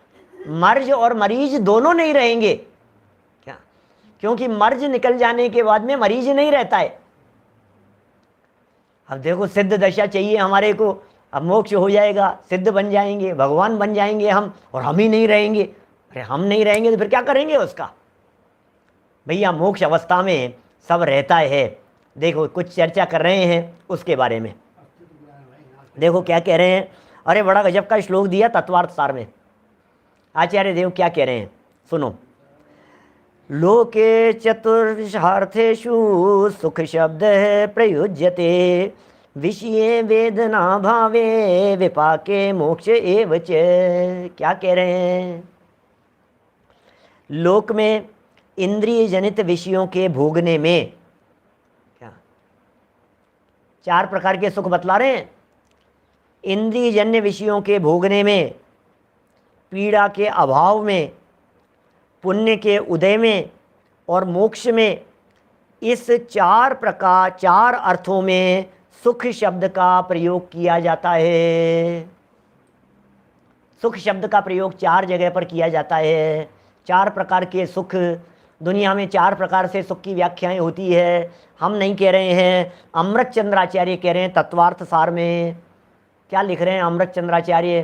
मर्ज और मरीज दोनों नहीं रहेंगे। क्या, क्योंकि मर्ज निकल जाने के बाद में मरीज नहीं रहता है। अब देखो सिद्ध दशा चाहिए हमारे को, अब मोक्ष हो जाएगा, सिद्ध बन जाएंगे, भगवान बन जाएंगे हम, और हम ही नहीं रहेंगे। अरे हम नहीं रहेंगे तो फिर क्या करेंगे उसका। भैया मोक्ष अवस्था में सब रहता है। देखो कुछ चर्चा कर रहे हैं उसके बारे में, देखो क्या कह रहे हैं। अरे बड़ा गजब का श्लोक दिया तत्वार्थ सार में, आचार्य देव क्या कह रहे हैं सुनो। लोके चतुर्षार्थेषु सुख शब्द प्रयुज्यते, विषये वेदना भावे विपाके मोक्ष एव च। क्या कह रहे हैं, लोक में इंद्रिय जनित विषयों के भोगने में क्या 4 प्रकार के सुख बतला रहे हैं। इंद्रिय जन्य विषयों के भोगने में, पीड़ा के अभाव में, पुण्य के उदय में और मोक्ष में, इस 4 अर्थों में सुख शब्द का प्रयोग किया जाता है। सुख शब्द का प्रयोग 4 जगह पर किया जाता है। 4 प्रकार के सुख, दुनिया में 4 प्रकार से सुख की व्याख्याएं होती है। हम नहीं कह रहे हैं, अमृत चंद्राचार्य कह रहे हैं तत्वार्थ सार में। क्या लिख रहे हैं अमृत चंद्राचार्य,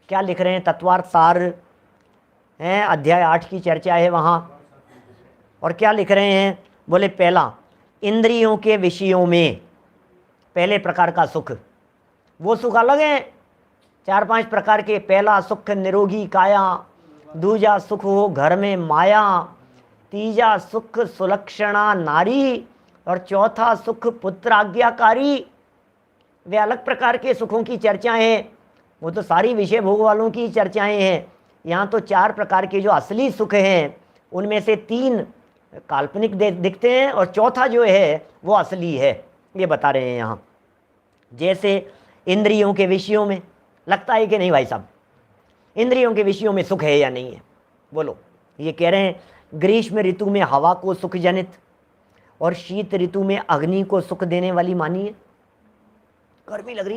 क्या लिख रहे हैं तत्वार्थ सार हैं, अध्याय 8 की चर्चा है वहाँ। और क्या लिख रहे हैं, बोले पहला इंद्रियों के विषयों में पहले प्रकार का सुख, वो सुख अलग है 4-5 प्रकार के। पहला सुख निरोगी काया, दूजा सुख हो घर में माया, तीजा सुख सुलक्षणा नारी, और चौथा सुख पुत्र आज्ञाकारी। वे अलग प्रकार के सुखों की चर्चाएं हैं, वो तो सारी विषय भोग वालों की चर्चाएं हैं। यहाँ तो 4 प्रकार के जो असली सुख हैं उनमें से 3 काल्पनिक दिखते हैं और चौथा जो है वो असली है, ये बता रहे हैं यहाँ। जैसे इंद्रियों के विषयों में, लगता है कि नहीं भाई साहब, इंद्रियों के विषयों में सुख है या नहीं है, बोलो। ये कह रहे हैं ग्रीष्म ऋतु में हवा को सुख जनित और शीत ऋतु में अग्नि को सुख देने वाली मानिए। गर्मी लग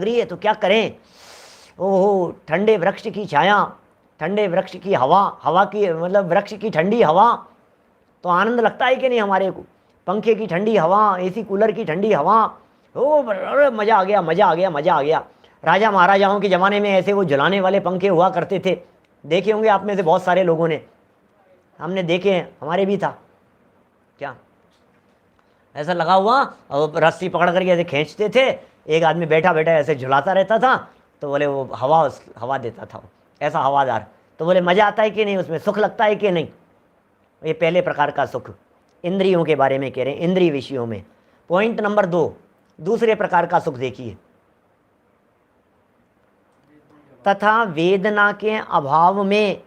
रही है तो क्या करें, ओहो ठंडे वृक्ष की छाया, ठंडे वृक्ष की हवा की मतलब वृक्ष की ठंडी हवा, तो आनंद लगता है कि नहीं हमारे को। पंखे की ठंडी हवा, एसी कूलर की ठंडी हवा, ओ मज़ा आ गया। राजा महाराजाओं के ज़माने में ऐसे वो जलाने वाले पंखे हुआ करते थे, देखे होंगे आप में से बहुत सारे लोगों ने, हमने देखे हैं, हमारे भी था। क्या ऐसा लगा हुआ और रस्सी पकड़ करके ऐसे खींचते थे, एक आदमी बैठा बैठा ऐसे झुलाता रहता था, तो बोले वो हवा देता था ऐसा हवादार। तो बोले मज़ा आता है कि नहीं, उसमें सुख लगता है कि नहीं। ये पहले प्रकार का सुख इंद्रियों के बारे में कह रहे हैं, इंद्रिय विषयों में। पॉइंट नंबर 2, दूसरे प्रकार का सुख देखिए, तथा वेदना के अभाव में,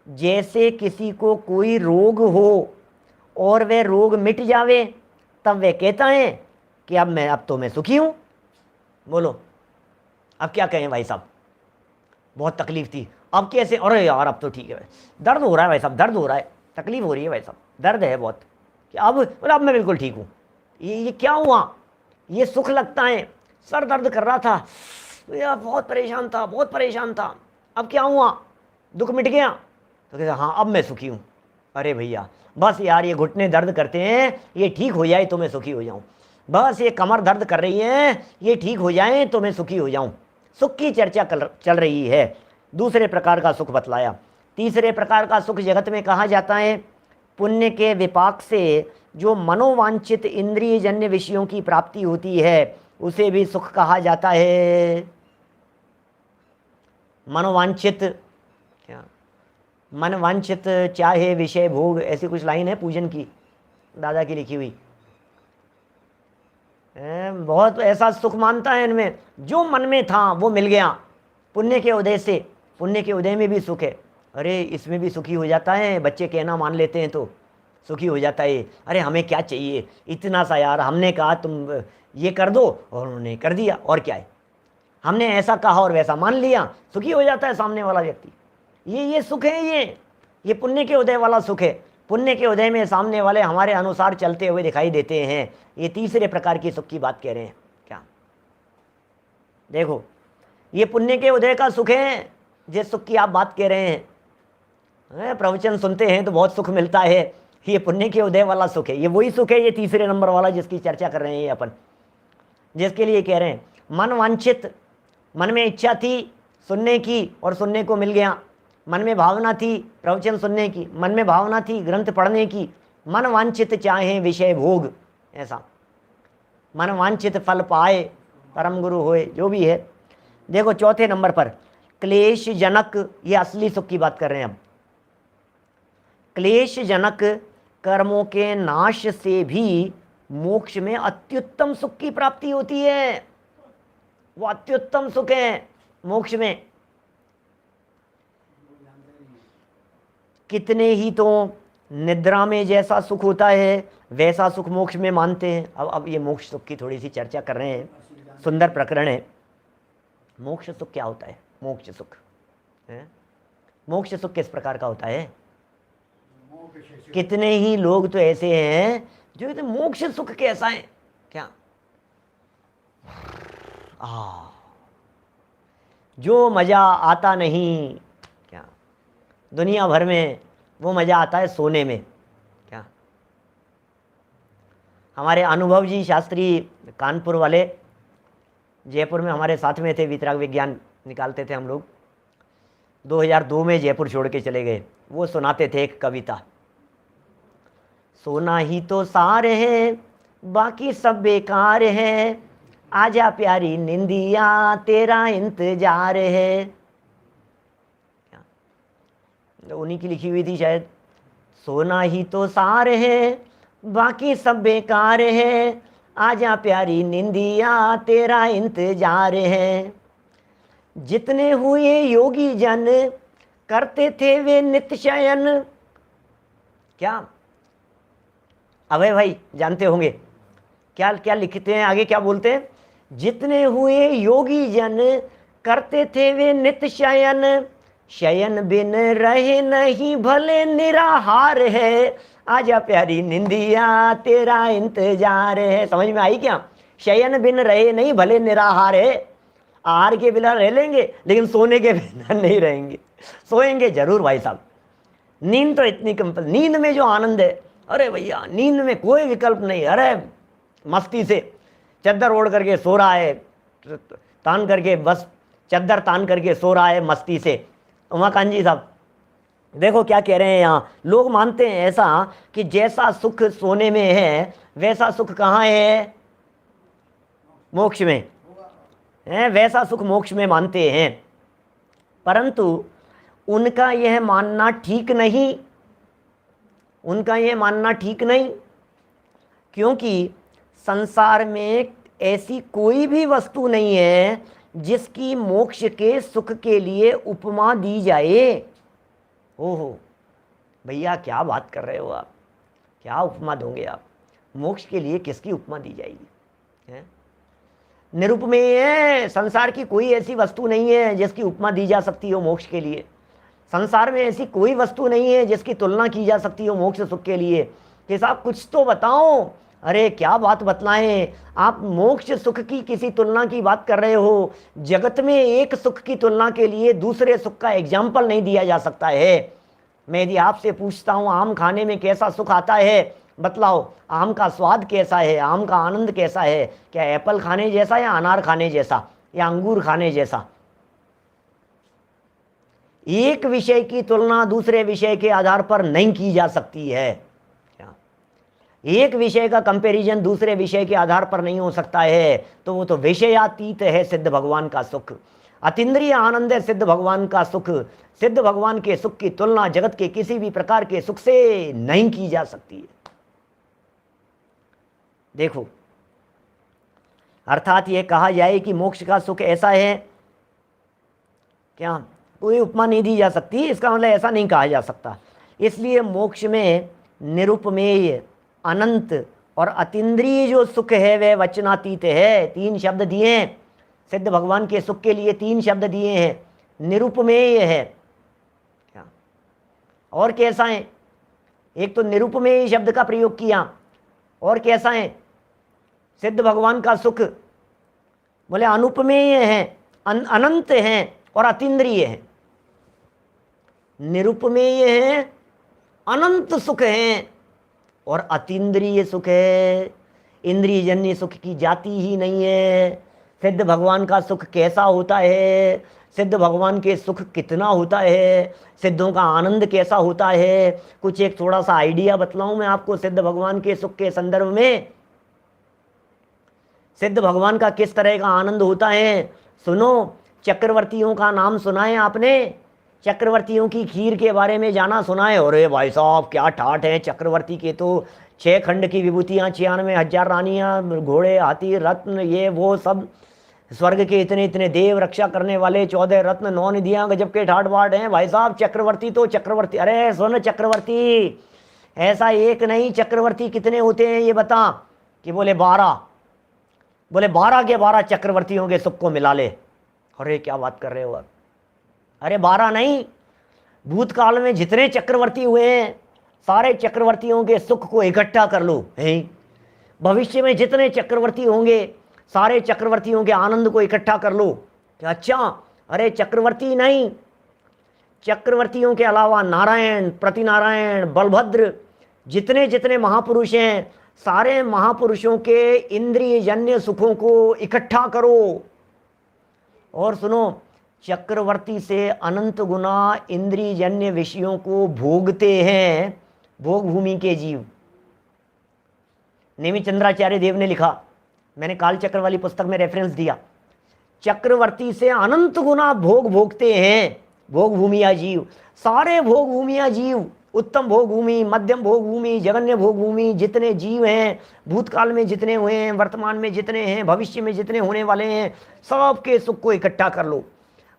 जैसे किसी को कोई रोग हो और वह रोग मिट जावे तब वह कहता है कि अब तो मैं सुखी हूँ। बोलो अब क्या कहें भाई साहब, बहुत तकलीफ थी, अब कैसे, अरे यार अब तो ठीक है, दर्द हो रहा है भाई साहब, दर्द हो रहा है, तकलीफ हो रही है भाई साहब, दर्द है बहुत, कि अब मैं बिल्कुल ठीक हूँ। ये क्या हुआ, ये सुख लगता है। सर दर्द कर रहा था यार, बहुत परेशान था, अब क्या हुआ, दुख मिट गया, तो कहते हाँ अब मैं सुखी हूँ। अरे भैया बस यार ये घुटने दर्द करते हैं, ये ठीक हो जाए तो मैं सुखी हो जाऊँ। बस ये कमर दर्द कर रही है, ये ठीक हो जाए तो मैं सुखी हो जाऊँ। सुख की चर्चा चल रही है। दूसरे प्रकार का सुख बतलाया। तीसरे प्रकार का सुख जगत में कहा जाता है पुण्य के विपाक से जो मनोवांछित इंद्रियजन्य विषयों की प्राप्ति होती है, उसे भी सुख कहा जाता है। मनोवांछित, क्या मनवांछित चाहे विषय भोग, ऐसी कुछ लाइन है पूजन की, दादा की लिखी हुई बहुत ऐसा सुख मानता है इनमें, जो मन में था वो मिल गया पुण्य के उदय से। पुण्य के उदय में भी सुख है, अरे इसमें भी सुखी हो जाता है, बच्चे कहना मान लेते हैं तो सुखी हो जाता है। अरे हमें क्या चाहिए इतना सा यार, हमने कहा तुम ये कर दो और उन्होंने कर दिया, और क्या है, हमने ऐसा कहा और वैसा मान लिया, सुखी हो जाता है सामने वाला व्यक्ति। ये सुख है, ये पुण्य के उदय वाला सुख है। पुण्य के उदय में सामने वाले हमारे अनुसार चलते हुए दिखाई देते हैं। ये तीसरे प्रकार की सुख की बात कह रहे हैं क्या। देखो ये पुण्य के उदय का सुख है, जिस सुख की आप बात कह रहे हैं। प्रवचन सुनते हैं तो बहुत सुख मिलता है, ये पुण्य के उदय वाला सुख है। ये वही सुख है, ये तीसरे नंबर वाला जिसकी चर्चा कर रहे हैं ये अपन, जिसके लिए कह रहे हैं मन वांछित, मन में इच्छा थी सुनने की और सुनने को मिल गया। मन में भावना थी प्रवचन सुनने की, मन में भावना थी ग्रंथ पढ़ने की। मन वांछित चाहे विषय भोग, ऐसा मन वांछित फल पाए परम गुरु होए, जो भी है। देखो चौथे नंबर पर क्लेश जनक, ये असली सुख की बात कर रहे हैं अब। क्लेश जनक कर्मों के नाश से भी मोक्ष में अत्युत्तम सुख की प्राप्ति होती है। वो अत्युत्तम सुख है मोक्ष में। कितने ही तो निद्रा में जैसा सुख होता है वैसा सुख मोक्ष में मानते हैं। अब ये मोक्ष सुख की थोड़ी सी चर्चा कर रहे हैं, सुंदर प्रकरण है। मोक्ष सुख क्या होता है? मोक्ष सुख है, मोक्ष सुख किस प्रकार का होता है? कितने ही लोग तो ऐसे हैं जो कहते मोक्ष सुख कैसा है क्या, जो मजा आता नहीं क्या दुनिया भर में, वो मजा आता है सोने में क्या। हमारे अनुभव जी शास्त्री कानपुर वाले, जयपुर में हमारे साथ में थे, वितराग विज्ञान निकालते थे हम लोग। 2002 में जयपुर छोड़ के चले गए। वो सुनाते थे एक कविता, सोना ही तो सार है बाकी सब बेकार है, आजा प्यारी निंदिया तेरा इंतजार है। तो उन्हीं की लिखी हुई थी शायद। सोना ही तो सार है बाकी सब बेकार है, आजा प्यारी निंदिया तेरा इंतजार है। जितने हुए योगी जन करते थे वे नित्य शयन, क्या अभय भाई जानते होंगे क्या क्या लिखते हैं आगे, क्या बोलते हैं? जितने हुए योगी जन करते थे वे नित्य शयन, शयन बिन रहे नहीं भले निराहार है, आजा प्यारी निंदिया तेरा इंतजार है। समझ में आई क्या? शयन बिन रहे नहीं भले निराहार है, आहार के बिना रह लेंगे लेकिन सोने के बिना नहीं रहेंगे, सोएंगे जरूर भाई साहब। नींद तो इतनी कंपल, नींद में जो आनंद है, अरे भैया नींद में कोई विकल्प नहीं। अरे मस्ती से चद्दर ओढ़ करके सो रहा है, तान करके, बस चद्दर तान करके सो रहा है मस्ती से। उमाकांत जी साहब देखो क्या कह रहे हैं यहाँ। लोग मानते हैं ऐसा कि जैसा सुख सोने में है वैसा सुख कहाँ है? मोक्ष में है, वैसा सुख मोक्ष में मानते हैं। परंतु उनका यह मानना ठीक नहीं, उनका यह मानना ठीक नहीं, क्योंकि संसार में ऐसी कोई भी वस्तु नहीं है जिसकी मोक्ष के सुख के लिए उपमा दी जाए। ओहो भैया क्या बात कर रहे हो आप, क्या उपमा दोगे आप? मोक्ष के लिए किसकी उपमा दी जाएगी? है निरुपमेय है। संसार की कोई ऐसी वस्तु नहीं है जिसकी उपमा दी जा सकती हो मोक्ष के लिए। संसार में ऐसी कोई वस्तु नहीं है जिसकी तुलना की जा सकती हो मोक्ष सुख के लिए। कि साहब कुछ तो बताओ। अरे क्या बात बतलाएं आप, मोक्ष सुख की किसी तुलना की बात कर रहे हो। जगत में एक सुख की तुलना के लिए दूसरे सुख का एग्जाम्पल नहीं दिया जा सकता है। मैं यदि आपसे पूछता हूँ आम खाने में कैसा सुख आता है, बतलाओ आम का स्वाद कैसा है, आम का आनंद कैसा है? क्या एप्पल खाने जैसा या अनार खाने जैसा या अंगूर खाने जैसा? एक विषय की तुलना दूसरे विषय के आधार पर नहीं की जा सकती है। क्या एक विषय का कंपैरिजन दूसरे विषय के आधार पर नहीं हो सकता है। तो वो तो विषयातीत है सिद्ध भगवान का सुख, अतीन्द्रिय आनंद है सिद्ध भगवान का सुख। सिद्ध भगवान के सुख की तुलना जगत के किसी भी प्रकार के सुख से नहीं की जा सकती है। देखो अर्थात ये कहा जाए कि मोक्ष का सुख ऐसा है, क्या कोई उपमा नहीं दी जा सकती, इसका मतलब ऐसा नहीं कहा जा सकता। इसलिए मोक्ष में निरुपमेय, अनंत और अतीन्द्रिय जो सुख है वह वचनातीत है। 3 शब्द दिए हैं सिद्ध भगवान के सुख के लिए, 3 शब्द दिए हैं। निरुपमेय है, क्या और कैसा है? एक तो निरुपमेय शब्द का प्रयोग किया, और कैसा है सिद्ध भगवान का सुख? बोले अनुपमेय है, अनंत है और अतीन्द्रिय है। निरुपमेय है, अनंत सुख है और अतीन्द्रिय सुख है। इंद्रिय जन्य सुख की जाति ही नहीं है। सिद्ध भगवान का सुख कैसा होता है, सिद्ध भगवान के सुख कितना होता है, सिद्धों का आनंद कैसा होता है, कुछ एक थोड़ा सा आइडिया बतलाऊं मैं आपको सिद्ध भगवान के सुख के संदर्भ में। सिद्ध भगवान का किस तरह का आनंद होता है सुनो। चक्रवर्तियों का नाम सुना है आपने? चक्रवर्तियों की खीर के बारे में जाना सुना है? अरे भाई साहब क्या ठाठ है चक्रवर्ती के तो। 6 खंड की विभूतियाँ, 96,000 रानियाँ, घोड़े, हाथी, रत्न, ये वो सब, स्वर्ग के इतने इतने देव, रक्षा करने वाले 14 रत्न, 9 निधियाँ, गजब के ठाठ बाट हैं भाई साहब। चक्रवर्ती तो चक्रवर्ती। अरे सुन चक्रवर्ती, ऐसा एक नहीं, चक्रवर्ती कितने होते हैं ये बता? कि बोले 12। बोले 12 के 12 चक्रवर्तियों के सुख को मिला ले। अरे क्या बात कर रहे हो आप? अरे 12 नहीं, भूतकाल में जितने चक्रवर्ती हुए हैं सारे चक्रवर्तियों के सुख को इकट्ठा कर लो। भविष्य में जितने चक्रवर्ती होंगे सारे चक्रवर्तियों के आनंद को इकट्ठा कर लो। अच्छा, अरे चक्रवर्ती नहीं, चक्रवर्तियों के अलावा नारायण, प्रतिनारायण, बलभद्र, जितने जितने महापुरुष हैं सारे महापुरुषों के इंद्रिय जन्य सुखों को इकट्ठा करो। और सुनो, चक्रवर्ती से अनंत गुना इंद्रिय जन्य विषयों को भोगते हैं भोग भूमि के जीव। नेमि चंद्राचार्य देव ने लिखा, मैंने कालचक्र वाली पुस्तक में रेफरेंस दिया, चक्रवर्ती से अनंत गुना भोग भोगते हैं भोग भूमिया जीव। सारे भोग भूमिया जीव, उत्तम भोग भूमि, मध्यम भोग भूमि, जगन्य भोग भूमि, जितने जीव हैं, भूतकाल में जितने हुए हैं, वर्तमान में जितने हैं, भविष्य में जितने होने वाले हैं, सबके सुख को इकट्ठा कर लो।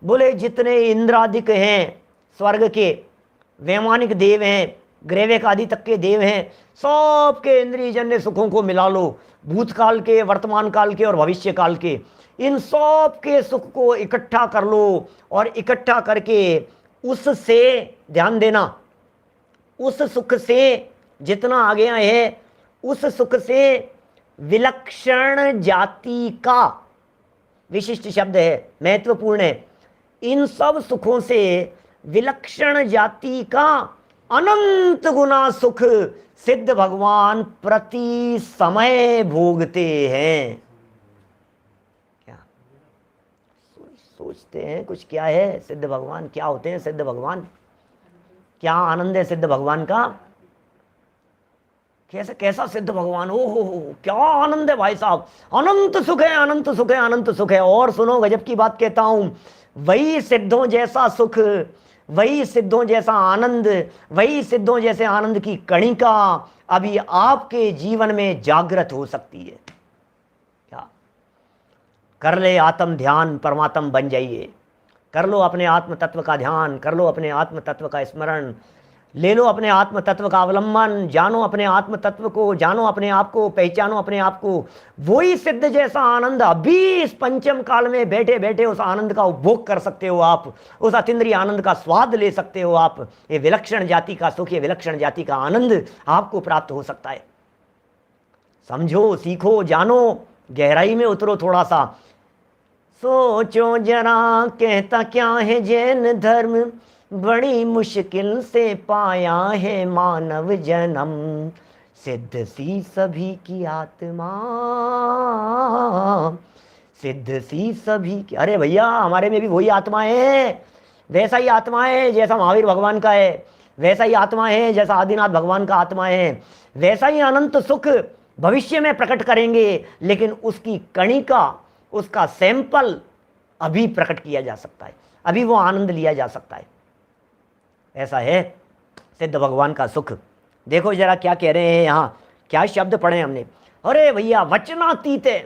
बोले जितने इंद्रादिक हैं, स्वर्ग के वैमानिक देव हैं, ग्रैविक आदि तक के देव हैं, सबके इंद्रिय जन्य सुखों को मिला लो। भूतकाल के, वर्तमान काल के और भविष्य काल के, इन सब के सुख को इकट्ठा कर लो। और इकट्ठा करके उससे, ध्यान देना, उस सुख से जितना आ गया है, उस सुख से विलक्षण जाति का, विशिष्ट शब्द है, महत्वपूर्ण है, इन सब सुखों से विलक्षण जाति का अनंत गुना सुख सिद्ध भगवान प्रति समय भोगते हैं। क्या सोचते हैं कुछ? क्या है सिद्ध भगवान? क्या होते हैं सिद्ध भगवान? क्या आनंद है सिद्ध भगवान का? कैसा कैसा सिद्ध भगवान? हो क्या आनंद है भाई साहब, अनंत सुख है, अनंत सुख है, अनंत सुख है। और सुनो, गजब की बात कहता हूं, वही सिद्धों जैसा सुख, वही सिद्धों जैसा आनंद, वही सिद्धों जैसे आनंद की कणिका अभी आपके जीवन में जागृत हो सकती है। क्या कर ले आत्म ध्यान, परमात्म बन जाइए। कर लो अपने आत्म तत्व का ध्यान, कर लो अपने आत्म तत्व का स्मरण, ले लो अपने आत्म तत्व का अवलंबन, जानो अपने आत्म तत्व को, जानो अपने आप को, पहचानो अपने आप को। वही सिद्ध जैसा आनंद अभी इस पंचम काल में बैठे बैठे उस आनंद का उपभोग कर सकते हो आप, उस अतीन्द्रिय आनंद का स्वाद ले सकते हो आप। ये विलक्षण जाति का सुख, ये विलक्षण जाति का आनंद आपको प्राप्त हो सकता है। समझो, सीखो, जानो, गहराई में उतरो थोड़ा सा। सोचो जरा, कहता क्या है जैन धर्म, बड़ी मुश्किल से पाया है मानव जन्म, सिद्ध सी सभी की आत्मा, सिद्ध सी सभी की। अरे भैया, हमारे में भी वही आत्मा है, वैसा ही आत्मा है जैसा महावीर भगवान का है, वैसा ही आत्मा है जैसा आदिनाथ भगवान का आत्मा है, वैसा ही अनंत सुख भविष्य में प्रकट करेंगे। लेकिन उसकी कणिका, उसका सैंपल अभी प्रकट किया जा सकता है, अभी वो आनंद लिया जा सकता है। ऐसा है सिद्ध भगवान का सुख। देखो जरा क्या कह रहे हैं यहाँ, क्या शब्द पढ़े हमने। अरे भैया, वचनातीत है,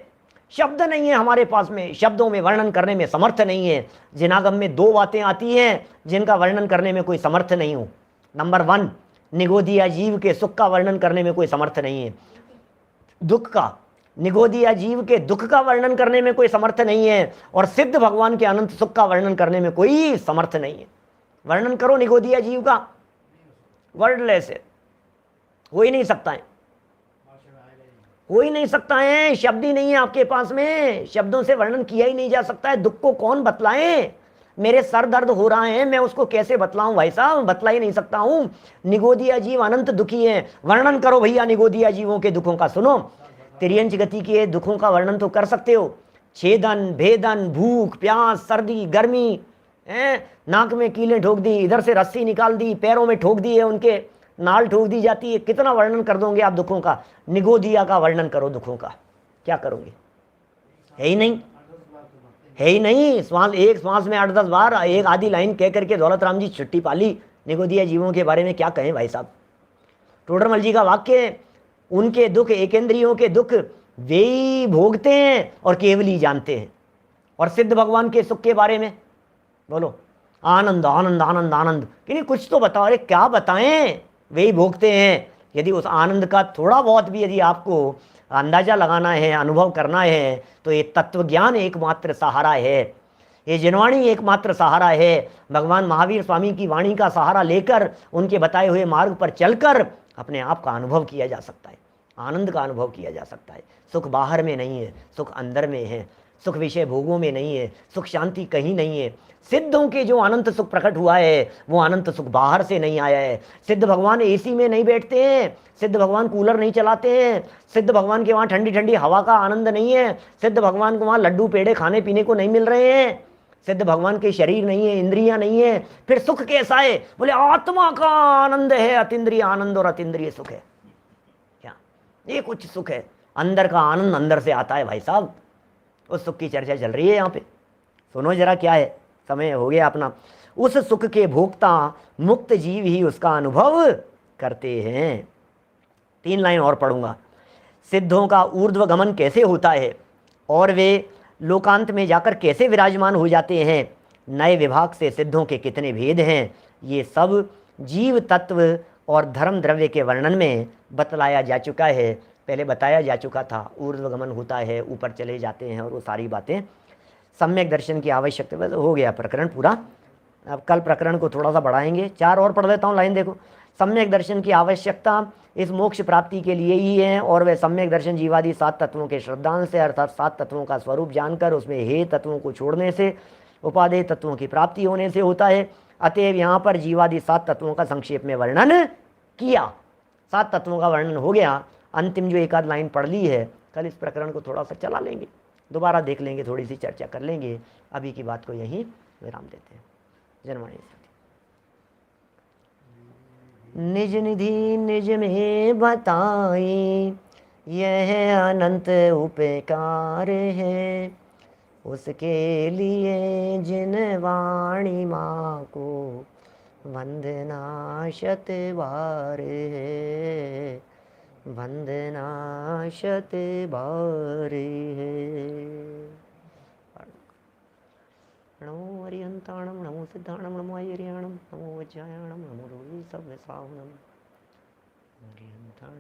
शब्द नहीं है हमारे पास में, शब्दों में वर्णन करने में समर्थ नहीं है। जिनागम में दो बातें आती हैं जिनका वर्णन करने में कोई समर्थ नहीं हो। नंबर 1, निगोदिया जीव के सुख का वर्णन करने में कोई समर्थ नहीं है। दुख का, निगोदिया जीव के दुख का वर्णन करने में कोई समर्थ नहीं है, और सिद्ध भगवान के अनंत सुख का वर्णन करने में कोई समर्थ नहीं है। वर्णन करो निगोदिया जीव का, वर्डलेस है, हो ही नहीं सकता है, हो ही नहीं सकता है, शब्द ही नहीं है आपके पास में, शब्दों से वर्णन किया ही नहीं जा सकता है। दुख को कौन बतलाए? मेरे सर दर्द हो रहा है, मैं उसको कैसे बतलाऊं भाई साहब, बतला ही नहीं सकता हूं। निगोदिया जीव अनंत दुखी है, वर्णन करो भैया निगोदिया जीवों के दुखों का। सुनो, तिर्यंच गति के दुखों का वर्णन तो कर सकते हो, छेदन, भेदन, भूख, प्यास, सर्दी, गर्मी, नाक में कीलें ठोक दी, इधर से रस्सी निकाल दी, पैरों में ठोक दी है, उनके नाल ठोक दी जाती है, कितना वर्णन कर दोगे आप दुखों का? निगोदिया का वर्णन करो दुखों का, क्या करोगे? है ही नहीं, है ही नहीं। श्वास, एक श्वास में 8-10 बार एक आधी लाइन कह करके दौलत राम जी छुट्टी पाली। निगोदिया जीवों के बारे में क्या कहें भाई साहब। टोडरमल जी का वाक्य है, उनके दुख, एकेंद्रियों के दुख वे ही भोगते हैं और केवल ही जानते हैं। और सिद्ध भगवान के सुख के बारे में बोलो, आनंद आनंद आनंद आनंद, कि नहीं कुछ तो बताओ। अरे क्या बताएं, वे ही भोगते हैं। यदि उस आनंद का थोड़ा बहुत भी यदि आपको अंदाजा लगाना है, अनुभव करना है, तो ये तत्व ज्ञान एकमात्र सहारा है, ये जिनवाणी एकमात्र सहारा है। भगवान महावीर स्वामी की वाणी का सहारा लेकर उनके बताए हुए मार्ग पर चलकर अपने आप का अनुभव किया जा सकता है, आनंद का अनुभव किया जा सकता है। सुख बाहर में नहीं है, सुख अंदर में है, सुख विषय भोगों में नहीं है, सुख शांति कहीं नहीं है। सिद्धों के जो अनंत सुख प्रकट हुआ है वो अनंत सुख बाहर से नहीं आया है। सिद्ध भगवान एसी में नहीं बैठते हैं, सिद्ध भगवान कूलर नहीं चलाते हैं, सिद्ध भगवान के वहाँ ठंडी ठंडी हवा का आनंद नहीं है, सिद्ध भगवान को वहाँ लड्डू पेड़े खाने पीने को नहीं मिल रहे हैं, सिद्ध भगवान के शरीर नहीं है, इंद्रियां नहीं है, फिर सुख कैसा है? बोले आत्मा का आनंद है, अतीन्द्रिय आनंद और अतीन्द्रिय सुख है। क्या ये कुछ सुख है? अंदर का आनंद अंदर से आता है भाई साहब, उस सुख की चर्चा चल रही है यहाँ पे। सुनो जरा क्या है, समय हो गया अपना। उस सुख के भोक्ता मुक्त जीव ही उसका अनुभव करते हैं। 3 लाइन और पढ़ूंगा। सिद्धों का ऊर्ध्व गमन कैसे होता है और वे लोकांत में जाकर कैसे विराजमान हो जाते हैं, नए विभाग से सिद्धों के कितने भेद हैं, ये सब जीव तत्व और धर्म द्रव्य के वर्णन में बतलाया जा चुका है। पहले बताया जा चुका था, ऊर्ध्व गमन होता है, ऊपर चले जाते हैं और वो सारी बातें। सम्यक दर्शन की आवश्यकता, बस हो गया प्रकरण पूरा। अब कल प्रकरण को थोड़ा सा बढ़ाएंगे। 4 और पढ़ देता हूँ लाइन, देखो। सम्यक दर्शन की आवश्यकता इस मोक्ष प्राप्ति के लिए ही है, और वह सम्यक दर्शन जीवादि 7 तत्वों के श्रद्धांश से, अर्थात 7 तत्वों का स्वरूप जानकर उसमें हे तत्वों को छोड़ने से, उपादेय तत्वों की प्राप्ति होने से होता है। अतएव यहाँ पर जीवादि 7 तत्वों का संक्षेप में वर्णन किया। 7 तत्वों का वर्णन हो गया। अंतिम जो 1 आध लाइन पढ़ ली है, कल इस प्रकरण को थोड़ा सा चला लेंगे, दोबारा देख लेंगे, थोड़ी सी चर्चा कर लेंगे। अभी की बात को यहीं विराम देते हैं। जनवाणी। निज निधि निज में बताए, यह अनंत उपकार है, उसके लिए जिन वाणी माँ को वंदना शत बार है, वंदना शत बार है। नमो हरिहंताणम, नमो सिद्धाणम, नमो आयर्याणम, नमो वज्रायाणम, नमो रोहि सब सावनम। हरिहंताणम।